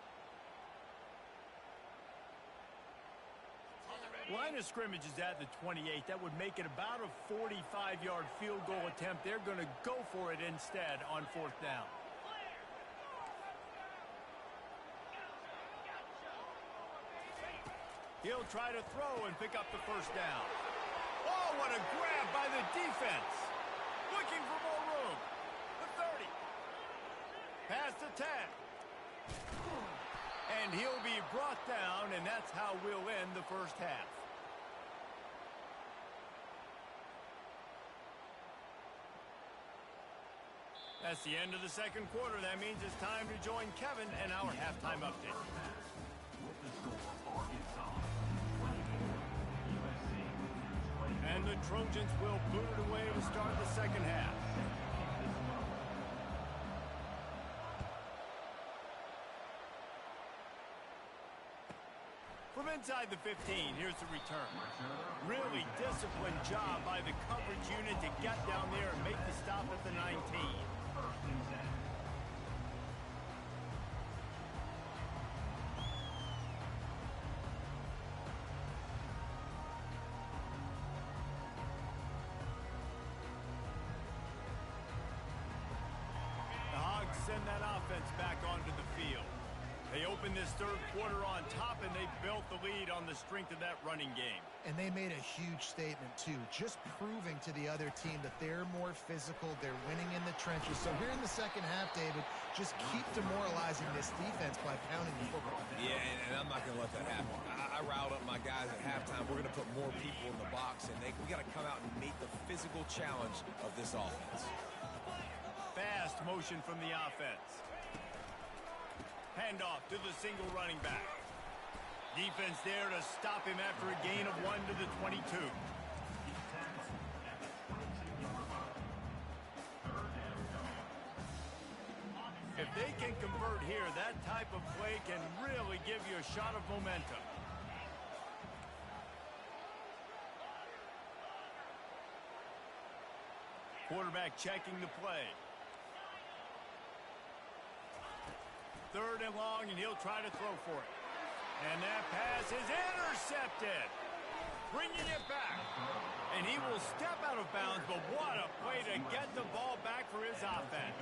Line of scrimmage is at the 28. That would make it about a 45-yard field goal attempt. They're going to go for it instead on 4th down. He'll try to throw and pick up the 1st down. Oh, what a grab by the defense. Looking for more room. The 30. Past the 10. And he'll be brought down, and that's how we'll end the 1st half. That's the end of the 2nd quarter. That means it's time to join Kevin and our halftime update. And the Trojans will boot it away to start the 2nd half. From inside the 15, here's the return. Really disciplined job by the coverage unit to get down there and make the stop at the 19. The Hogs send that offense back onto the field. They opened this 3rd quarter on top, and they built the lead on the strength of that running game. And they made a huge statement, too, just proving to the other team that they're more physical, they're winning in the trenches. So here in the 2nd half, David, just keep demoralizing this defense by pounding the football. Yeah, and I'm not going to let that happen. I riled up my guys at halftime. We're going to put more people in the box, and we got to come out and meet the physical challenge of this offense. Fast motion from the offense. Handoff to the single running back. Defense there to stop him after a gain of 1 to the 22. If they can convert here, that type of play can really give you a shot of momentum. Quarterback checking the play. 3rd and long, and he'll try to throw for it. And that pass is intercepted. Bringing it back. And he will step out of bounds, but what a play to get the ball back for his offense.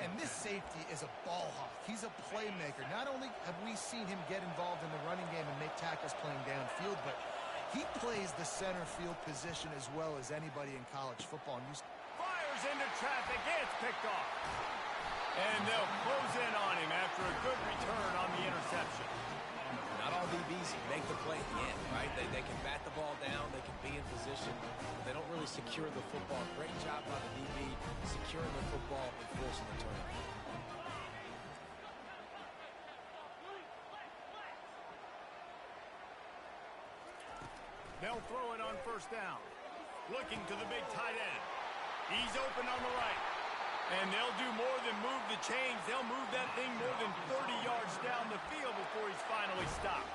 And this safety is a ball hawk. He's a playmaker. Not only have we seen him get involved in the running game and make tackles playing downfield, but he plays the center field position as well as anybody in college football. And fires into traffic. It's picked off. And they'll close in on him after a good return on the interception. Not all DBs make the play at the end, right? They can bat the ball down, they can be in position, but they don't really secure the football. Great job by the DB securing the football and forcing the turnover. They'll throw it on 1st down. Looking to the big tight end. He's open on the right. And they'll do more than move the chains. They'll move that thing more than 30 yards down the field before he's finally stopped.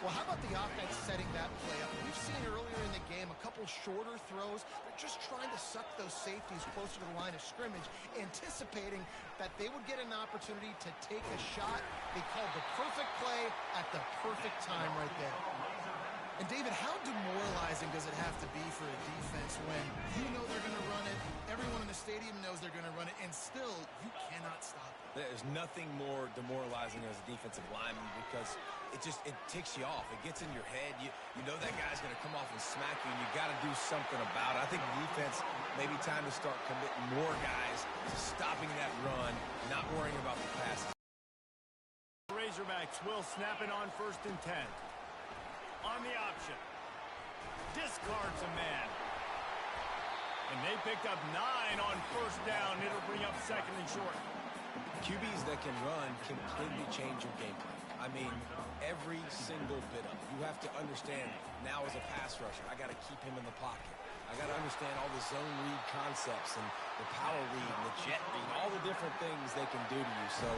Well, how about the offense setting that play up? We've seen earlier in the game a couple shorter throws. They're just trying to suck those safeties closer to the line of scrimmage, anticipating that they would get an opportunity to take a shot. They called the perfect play at the perfect time right there. And, David, how demoralizing does it have to be for a defense when you know they're going to run it, everyone in the stadium knows they're going to run it, and still you cannot stop it? There's nothing more demoralizing as a defensive lineman because it ticks you off. It gets in your head. You know that guy's going to come off and smack you, and you got to do something about it. I think the defense may be time to start committing more guys to stopping that run, not worrying about the passes. Razorbacks will snap it on 1st and 10. On the option. Discards a man. And they picked up 9 on 1st down. It'll bring up 2nd and short. QBs that can run completely change your game plan. I mean, every single bit of it. You have to understand now as a pass rusher, I got to keep him in the pocket. I got to understand all the zone read concepts and the power read and the jet read, all the different things they can do to you. So,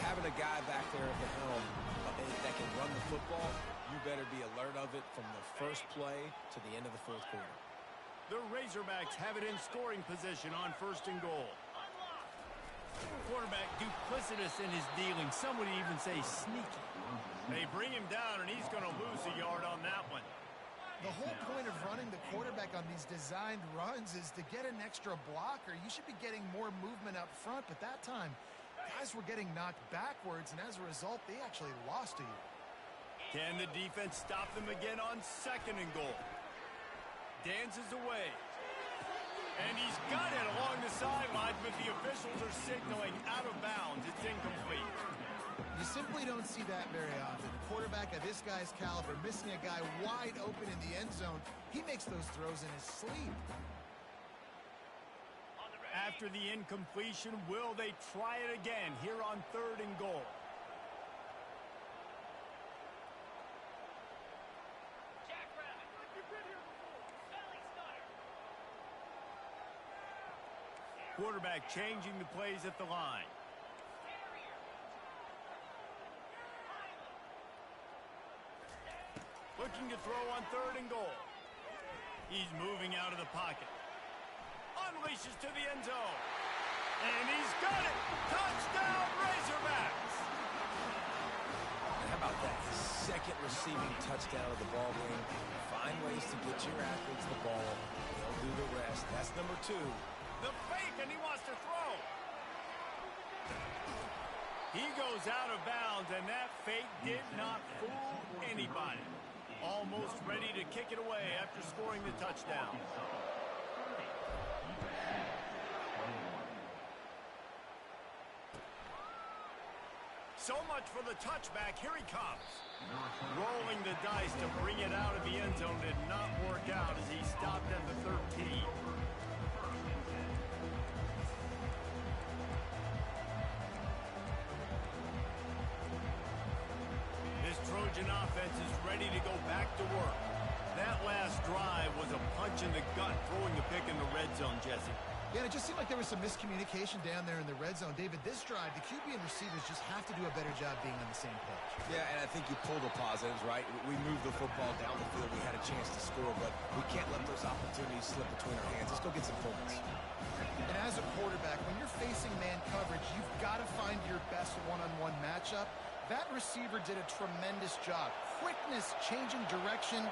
having a guy back there at the helm that can run the football, you better be alert of it from the first play to the end of the 4th quarter. The Razorbacks have it in scoring position on 1st and goal. Quarterback duplicitous in his dealing. Some would even say sneaky. They bring him down, and he's going to lose a yard on that one. The whole point of running the quarterback on these designed runs is to get an extra blocker. You should be getting more movement up front, but that time, guys were getting knocked backwards, and as a result, they actually lost to you. Can the defense stop them again on 2nd and goal? Dances away. And he's got it along the sidelines, but the officials are signaling out of bounds. It's incomplete. You simply don't see that very often. A quarterback of this guy's caliber missing a guy wide open in the end zone. He makes those throws in his sleep. After the incompletion, will they try it again here on 3rd and goal? Quarterback changing the plays at the line. Looking to throw on 3rd and goal. He's moving out of the pocket. Unleashes to the end zone. And he's got it! Touchdown, Razorbacks! How about that? Second receiving touchdown of the ball game. Find ways to get your athletes the ball. They'll do the rest. That's number 2. The fake, and he wants to throw. He goes out of bounds, and that fake did not fool anybody. Almost ready to kick it away after scoring the touchdown. So much for the touchback. Here he comes. Rolling the dice to bring it out of the end zone did not work out as he stopped at the 13. This Trojan offense is ready to go back to work. That last drive was a punch in the gut, throwing the pick in the red zone, Jesse. Yeah, it just seemed like there was some miscommunication down there in the red zone. David, this drive, the QB and receivers just have to do a better job being on the same page. Yeah, and I think you pull the positives, right? We moved the football down the field. We had a chance to score, but we can't let those opportunities slip between our hands. Let's go get some points. And as a quarterback, when you're facing man coverage, you've got to find your best one-on-one matchup. That receiver did a tremendous job. Quickness, changing direction,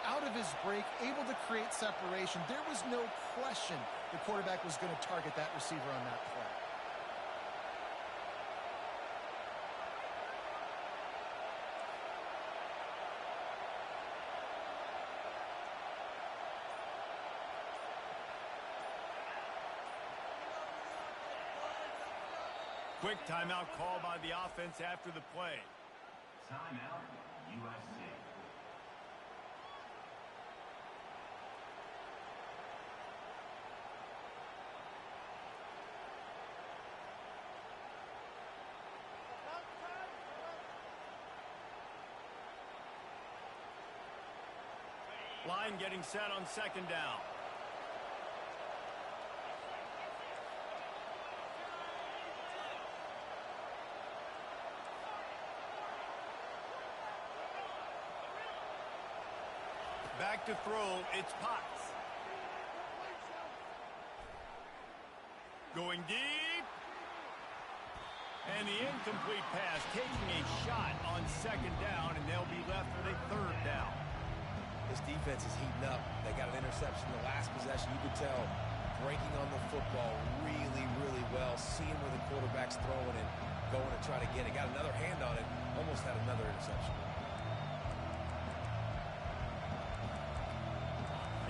out of his break, able to create separation. There was no question the quarterback was going to target that receiver on that play. Quick timeout call by the offense after the play. Timeout, USC. Line getting set on 2nd down. Back to throw, it's Potts. Going deep. And the incomplete pass, taking a shot on 2nd down, and they'll be left with a 3rd down. This defense is heating up. They got an interception the last possession. You could tell breaking on the football really, really well, seeing where the quarterback's throwing and going to try to get it. Got another hand on it, almost had another interception.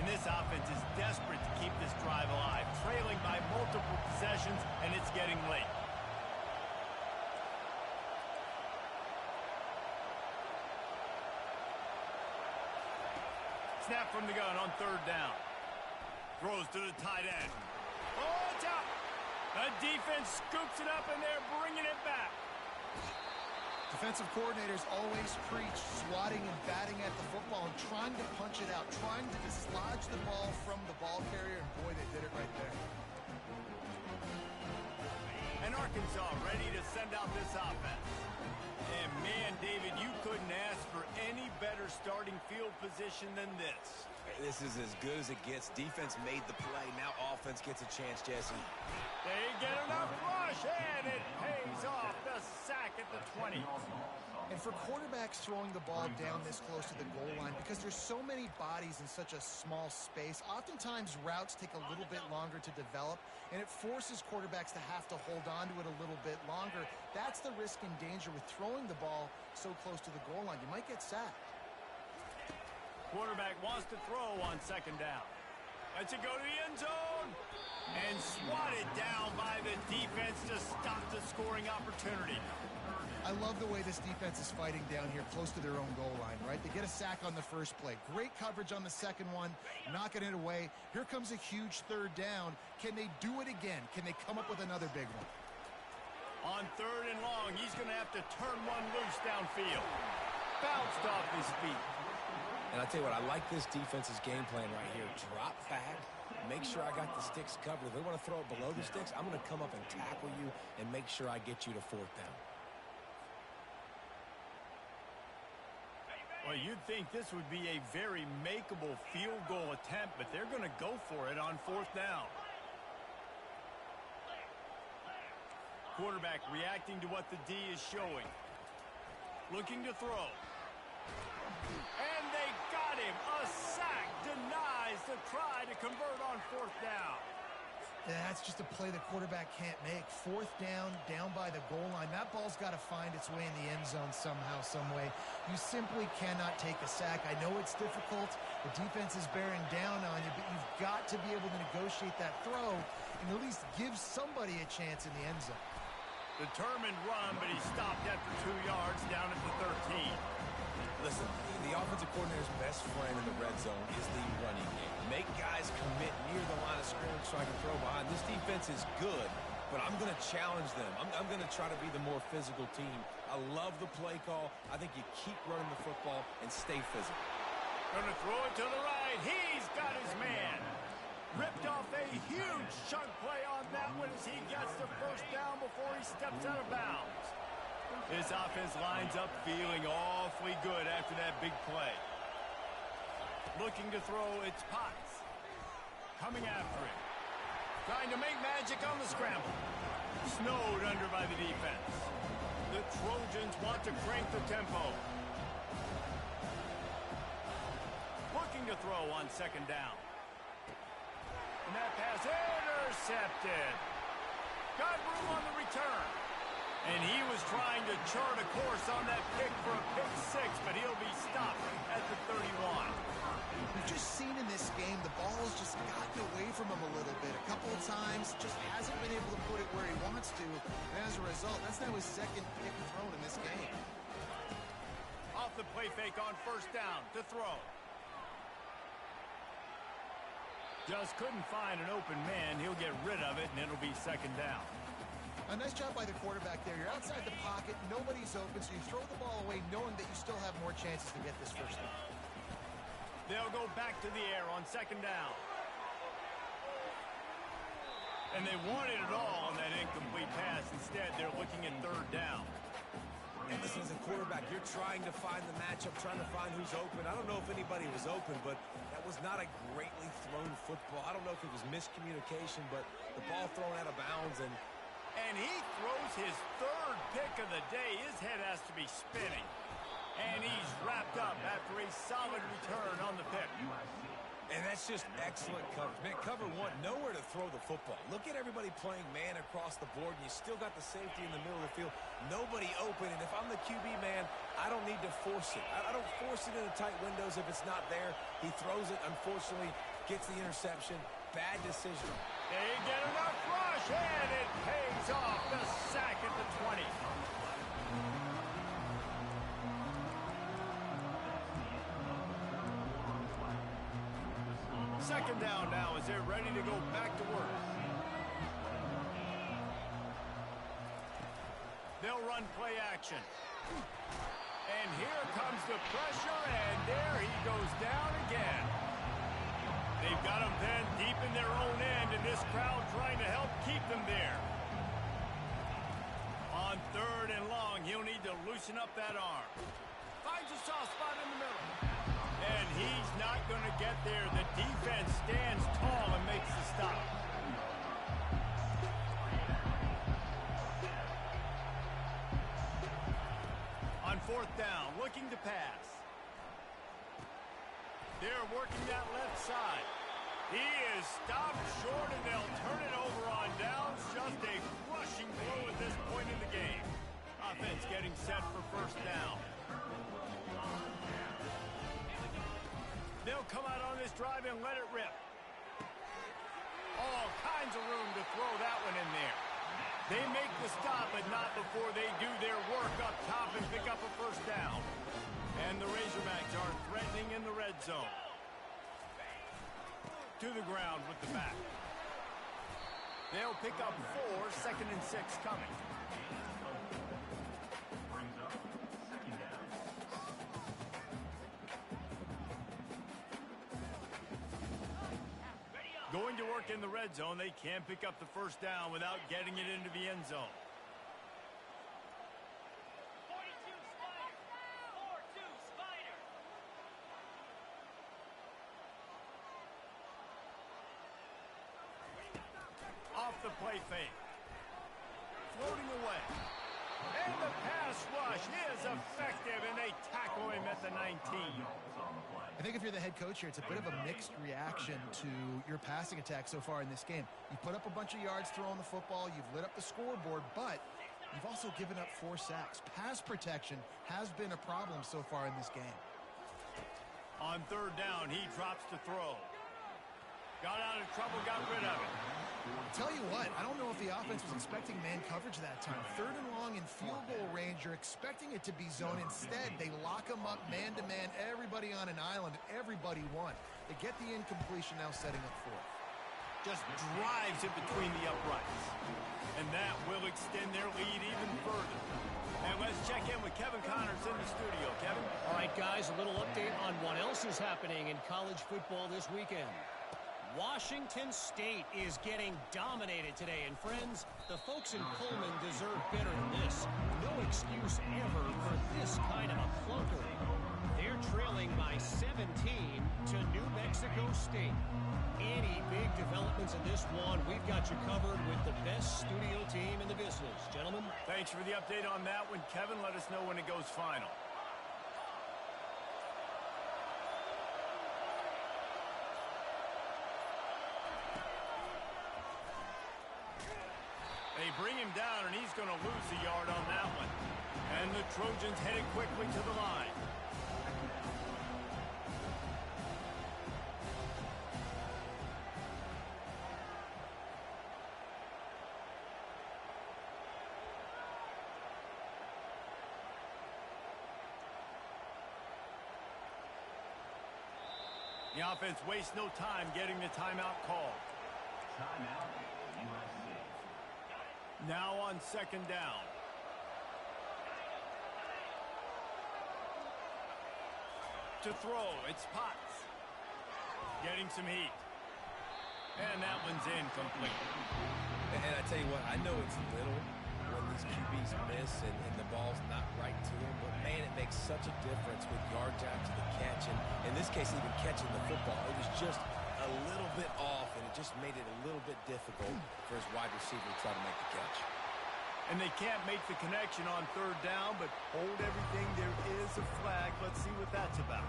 And this offense is desperate to keep this drive alive, trailing by multiple possessions, and it's getting late. Snap from the gun on 3rd down. Throws to the tight end. Oh, it's out. The defense scoops it up, and they're bringing it back. Defensive coordinators always preach swatting and batting at the football and trying to punch it out, trying to dislodge the ball from the ball carrier, and boy, they did it right there. And Arkansas ready to send out this offense. And man, David, you couldn't ask for any better starting field position than this. This is as good as it gets. Defense made the play. Now offense gets a chance, Jesse. They get enough rush, and it pays off. The sack at the 20. And for quarterbacks throwing the ball down this close to the goal line, because there's so many bodies in such a small space, oftentimes routes take a little bit longer to develop, and it forces quarterbacks to have to hold on to it a little bit longer. That's the risk and danger with throwing the ball so close to the goal line. You might get sacked. Quarterback wants to throw on second down. Lets it go to the end zone. And swatted down by the defense to stop the scoring opportunity. I love the way this defense is fighting down here close to their own goal line, right? They get a sack on the first play. Great coverage on the second one, knocking it away. Here comes a huge third down. Can they do it again? Can they come up with another big one? On third and long, he's going to have to turn one loose downfield. Bounced off his feet. And I tell you what, I like this defense's game plan right here. Drop back, make sure I got the sticks covered. If they want to throw it below the sticks, I'm going to come up and tackle you and make sure I get you to fourth down. Well, you'd think this would be a very makeable field goal attempt, but they're going to go for it on fourth down. Quarterback reacting to what the D is showing. Looking to throw. And they got him. A sack denies the try to convert on fourth down. That's just a play the quarterback can't make. Fourth down, down by the goal line. That ball's got to find its way in the end zone somehow, some way. You simply cannot take a sack. I know it's difficult. The defense is bearing down on you, but you've got to be able to negotiate that throw and at least give somebody a chance in the end zone. Determined run, but he stopped after 2 yards down at the 13. Listen, the offensive coordinator's best friend in the red zone is the running game. Make guys commit near the line of scrimmage so I can throw behind. This defense is good, but I'm going to challenge them. I'm going to try to be the more physical team. I love the play call. I think you keep running the football and stay physical. Going to throw it to the right. He's got his man. Ripped off a huge chunk play on that one as he gets the first down before he steps out of bounds. This offense lines up feeling awfully good after that big play. Looking to throw, it's Potts. Coming after it. Trying to make magic on the scramble. Snowed under by the defense. The Trojans want to crank the tempo. Looking to throw on second down. And that pass intercepted. Got room on the return. And he was trying to chart a course on that pick for a pick six, but he'll be stopped at the 31. We've just seen in this game the ball's just gotten away from him a little bit. A couple of times, just hasn't been able to put it where he wants to. And as a result, that's now his second pick thrown in this game. Off the play fake on first down to throw. Just couldn't find an open man. He'll get rid of it, and it'll be second down. A nice job by the quarterback there. You're outside the pocket, nobody's open, so you throw the ball away knowing that you still have more chances to get this first down. They'll go back to the air on second down. And they wanted it all on that incomplete pass. Instead, they're looking at third down. And listen, as a quarterback, you're trying to find the matchup, trying to find who's open. I don't know if anybody was open, but that was not a greatly thrown football. I don't know if it was miscommunication, but the ball thrown out of bounds. And he throws his third pick of the day. His head has to be spinning. And he's wrapped up after a solid return on the pick. And that's just excellent coverage. Man, cover one, nowhere to throw the football. Look at everybody playing man across the board, and you still got the safety in the middle of the field. Nobody open, and if I'm the QB man, I don't need to force it. I don't force it into tight windows if it's not there. He throws it, unfortunately, gets the interception. Bad decision. They get enough rush, and it pays off. The sack at the 20. Second down now as they're ready to go back to work. They'll run play action. And here comes the pressure, and there he goes down again. They've got him then deep in their own end, and this crowd trying to help keep them there. On third and long, he'll need to loosen up that arm. finds a soft spot in the middle. And he's not going to get there. The defense stands tall and makes the stop. On fourth down, looking to pass. They're working that left side. He is stopped short, and they'll turn it over on downs. Just a crushing blow at this point in the game. Offense getting set for first down. They'll come out on this drive and let it rip. All kinds of room to throw that one in there. They make the stop, but not before they do their work up top and pick up a first down. And the Razorbacks are threatening in the red zone. To the ground with the back. They'll pick up 4, 2nd and 6 coming. Brings up second down. Going to work in the red zone, they can't pick up the first down without getting it into the end zone. 42 Spider. 4-2 Spider. Off the play fake. Floating away. And the pass rush is effective, and they tackle him at the 19. I think if you're the head coach here, it's a bit of a mixed reaction to your passing attack so far in this game. You put up a bunch of yards throwing the football, you've lit up the scoreboard, but you've also given up 4 sacks. Pass protection has been a problem so far in this game. On third down, he drops to throw. Got out of trouble, got rid of it. Tell you what, I don't know if the offense was expecting man coverage that time. 3rd and long in field goal range, you're expecting it to be zone. Instead, they lock them up man-to-man, everybody on an island, everybody won. They get the incompletion, now setting up 4th. Just drives it between the uprights. And that will extend their lead even further. And let's check in with Kevin Connors in the studio. Kevin? All right, guys, a little update on what else is happening in college football this weekend. Washington State is getting dominated today. And, friends, the folks in Pullman deserve better than this. No excuse ever for this kind of a clunker. They're trailing by 17 to New Mexico State. Any big developments in this one, we've got you covered with the best studio team in the business. Gentlemen? Thanks for the update on that one, Kevin. Let us know when it goes final. They bring him down, and he's going to lose a yard on that one. And the Trojans headed quickly to the line. The offense wastes no time getting the timeout called. Timeout, USC. Now on 2nd down. To throw, it's Potts. Getting some heat. And that one's incomplete. And I tell you what, I know it's little when these QBs miss and the ball's not right to them, but man, it makes such a difference with yards after the catch. And in this case, even catching the football, it was just a little bit off, and it just made it a little bit difficult for his wide receiver to try to make the catch. And they can't make the connection on 3rd down, but hold everything. There is a flag. Let's see what that's about.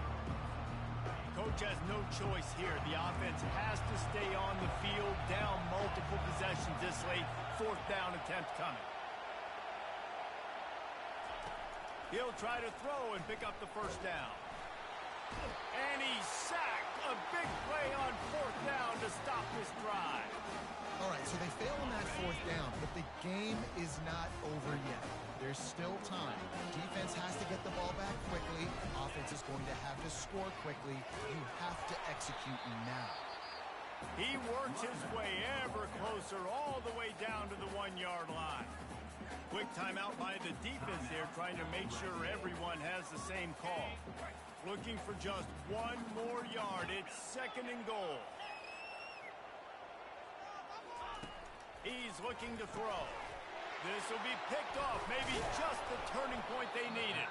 Coach has no choice here. The offense has to stay on the field, down multiple possessions this late. 4th down attempt coming. He'll try to throw and pick up the first down. And he's sacked. A big play on 4th down to stop this drive. All right, so they fail on that 4th down, but the game is not over yet. There's still time. Defense has to get the ball back quickly. Offense is going to have to score quickly. You have to execute now. He works his way ever closer all the way down to the 1-yard line. Quick timeout by the defense there, trying to make sure everyone has the same call. Looking for just 1 more yard. It's 2nd and goal. He's looking to throw. This will be picked off. Maybe just the turning point they needed.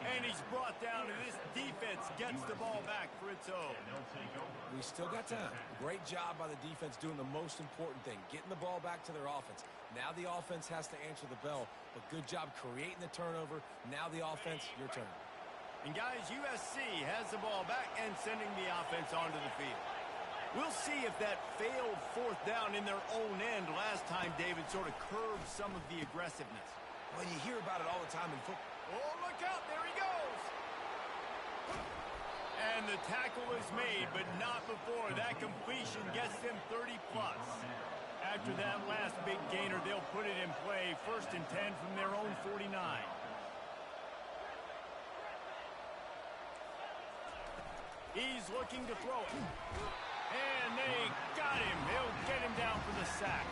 And he's brought down, and this defense gets the ball back for its own. We still got time. Great job by the defense doing the most important thing, getting the ball back to their offense. Now the offense has to answer the bell, but good job creating the turnover. Now the offense, your turn. And guys, USC has the ball back and sending the offense onto the field. We'll see if that failed fourth down in their own end last time, David, sort of curbed some of the aggressiveness. Well, you hear about it all the time in football. Oh, look out, there he goes. And the tackle is made, but not before. That completion gets them 30-plus. After that last big gainer, they'll put it in play, 1st and 10 from their own 49. He's looking to throw it. And they got him. They'll get him down for the sack.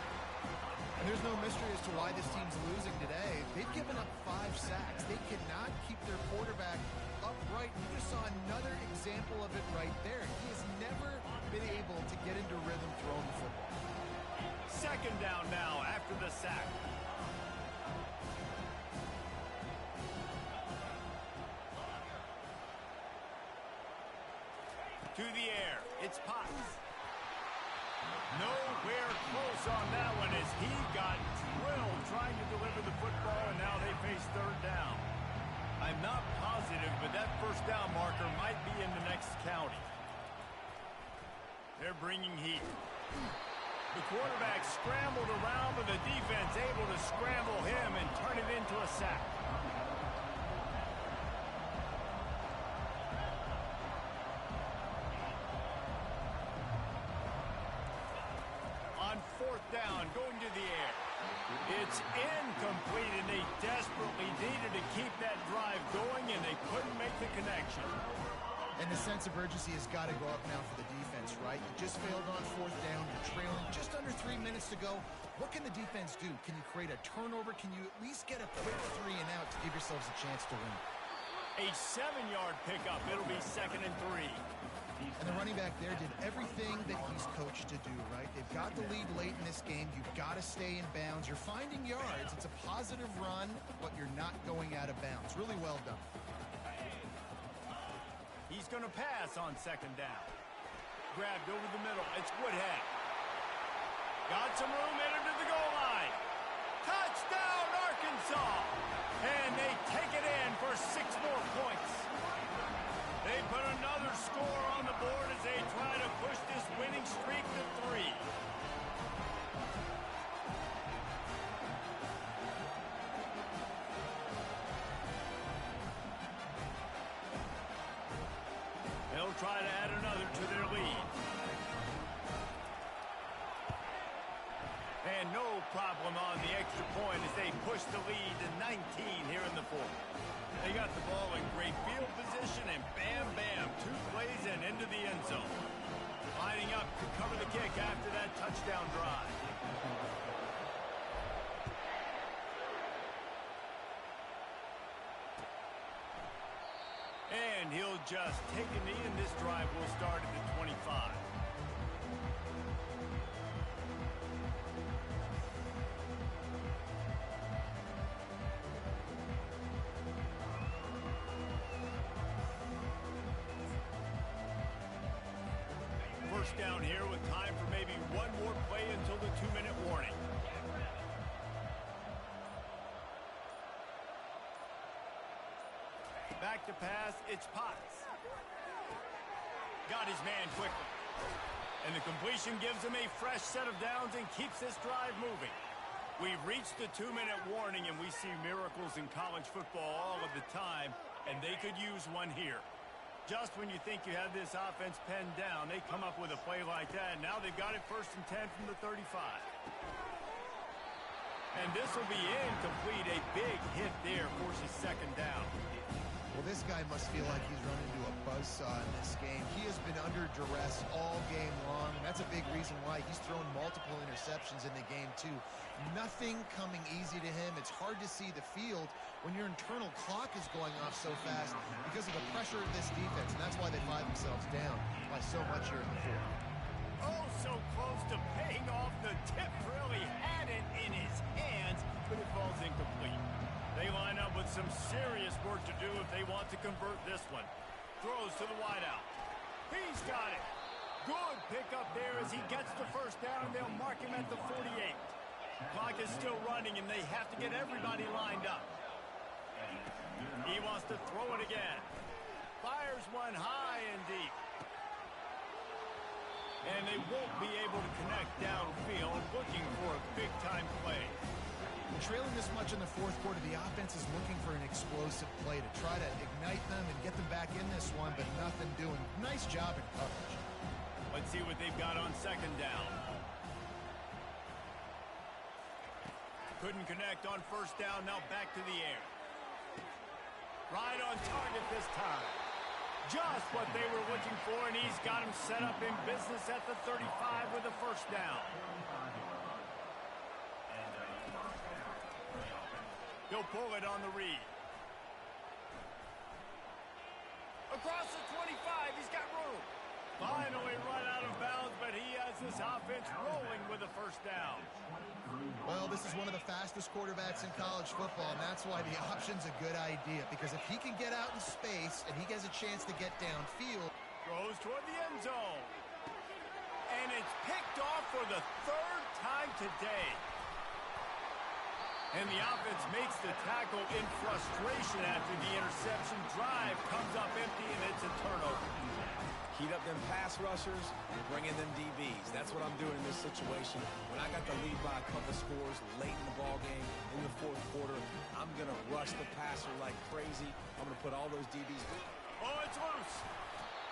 And there's no mystery as to why this team's losing today. They've given up 5 sacks. They cannot keep their quarterback upright. You just saw another example of it right there. He has never been able to get into rhythm throwing the football. 2nd down now after the sack. To the air. It's Potts. Nowhere close on that one as he got drilled trying to deliver the football, and now they face 3rd down. I'm not positive, but that 1st down marker might be in the next county. They're bringing heat. The quarterback scrambled around, but the defense able to scramble him and turn it into a sack. On 4th down, going to the air. It's incomplete, and they desperately needed to keep that drive going, and they couldn't make the connection. And the sense of urgency has got to go up now for the defense, right? You just failed on 4th down. You're trailing just under 3 minutes to go. What can the defense do? Can you create a turnover? Can you at least get a quick 3 and out to give yourselves a chance to win? A 7-yard pickup. It'll be 2nd and 3. And the running back there did everything that he's coached to do, right? They've got the lead late in this game. You've got to stay in bounds. You're finding yards. It's a positive run, but you're not going out of bounds. Really well done. He's going to pass on 2nd down. Grabbed over the middle. It's Woodhead. Got some room, headed to the goal line. Touchdown, Arkansas! And they take it in for 6 more points. They put another score on the board as they try to push this winning streak to 3. They'll try to add another to their lead. And no problem on the extra point as they push the lead to 19 here in the 4th. They got the ball in great field position, and bam, bam, 2 plays and into the end zone. Lining up to cover the kick after that touchdown drive. And he'll just take a knee, and this drive will start at the 25. First down here with time for maybe one more play until the 2-minute warning. Back to pass, it's Potts. Got his man quickly. And the completion gives him a fresh set of downs and keeps this drive moving. We've reached the 2-minute warning, and we see miracles in college football all of the time, and they could use one here. Just when you think you have this offense penned down, they come up with a play like that, and now they've got it 1st and 10 from the 35. And this will be incomplete. A big hit there forces 2nd down. Well, this guy must feel like he's run into a buzzsaw in this game. He has been under duress all game long, and that's a big reason why he's thrown multiple interceptions in the game, too. Nothing coming easy to him. It's hard to see the field when your internal clock is going off so fast because of the pressure of this defense, and that's why they find themselves down by so much here in the 4th. Oh, so close to paying off. The tip really had it in his hands, but it falls incomplete. They line up with some serious work to do if they want to convert this one. Throws to the wideout. He's got it. Good pickup there as he gets the first down, and they'll mark him at the 48. Clock is still running, and they have to get everybody lined up. He wants to throw it again. Fires one high and deep. And they won't be able to connect downfield, looking for a big-time play. When trailing this much in the fourth quarter, the offense is looking for an explosive play to try to ignite them and get them back in this one, but nothing doing. Nice job in coverage. Let's see what they've got on second down. Couldn't connect on first down, now back to the air. Right on target this time. Just what they were looking for, and he's got him set up in business at the 35 with a first down. He'll pull it on the read. Across the 25, he's got room. Finally run out of bounds, but he has this offense rolling with a first down. Well, this is one of the fastest quarterbacks in college football, and that's why the option's a good idea, because if he can get out in space and he has a chance to get downfield. Throws toward the end zone. And it's picked off for the third time today. And the offense makes the tackle in frustration after the interception. Drive comes up empty, and it's a turnover. Heat up them pass rushers and bring in them DBs. That's what I'm doing in this situation. When I got the lead by a couple scores late in the ball game, in the fourth quarter, I'm going to rush the passer like crazy. I'm going to put all those DBs. Oh, it's loose.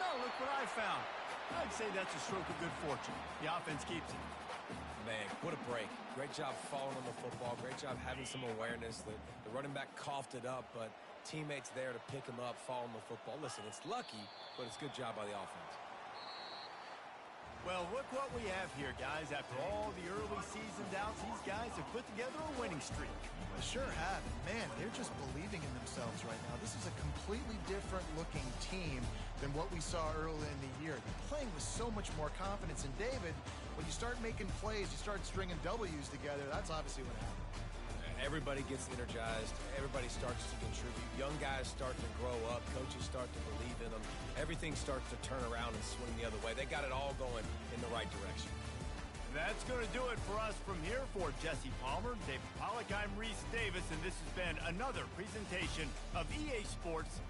Now look what I found. I'd say that's a stroke of good fortune. The offense keeps it. Man, what a break. Great job falling on the football. Great job having some awareness. The running back coughed it up, but teammates there to pick him up, fall on the football. Listen, it's lucky, but it's a good job by the offense. Well, look what we have here, guys. After all the early season doubts, these guys have put together a winning streak. They sure have. And man, they're just believing in themselves right now. This is a completely different looking team than what we saw early in the year. They're playing with so much more confidence. And David, when you start making plays, you start stringing W's together, that's obviously what happened. Everybody gets energized. Everybody starts to contribute. Young guys start to grow up. Coaches start to believe in them. Everything starts to turn around and swing the other way. They got it all going in the right direction. That's going to do it for us from here. For Jesse Palmer, David Pollack, I'm Reese Davis, and this has been another presentation of EA Sports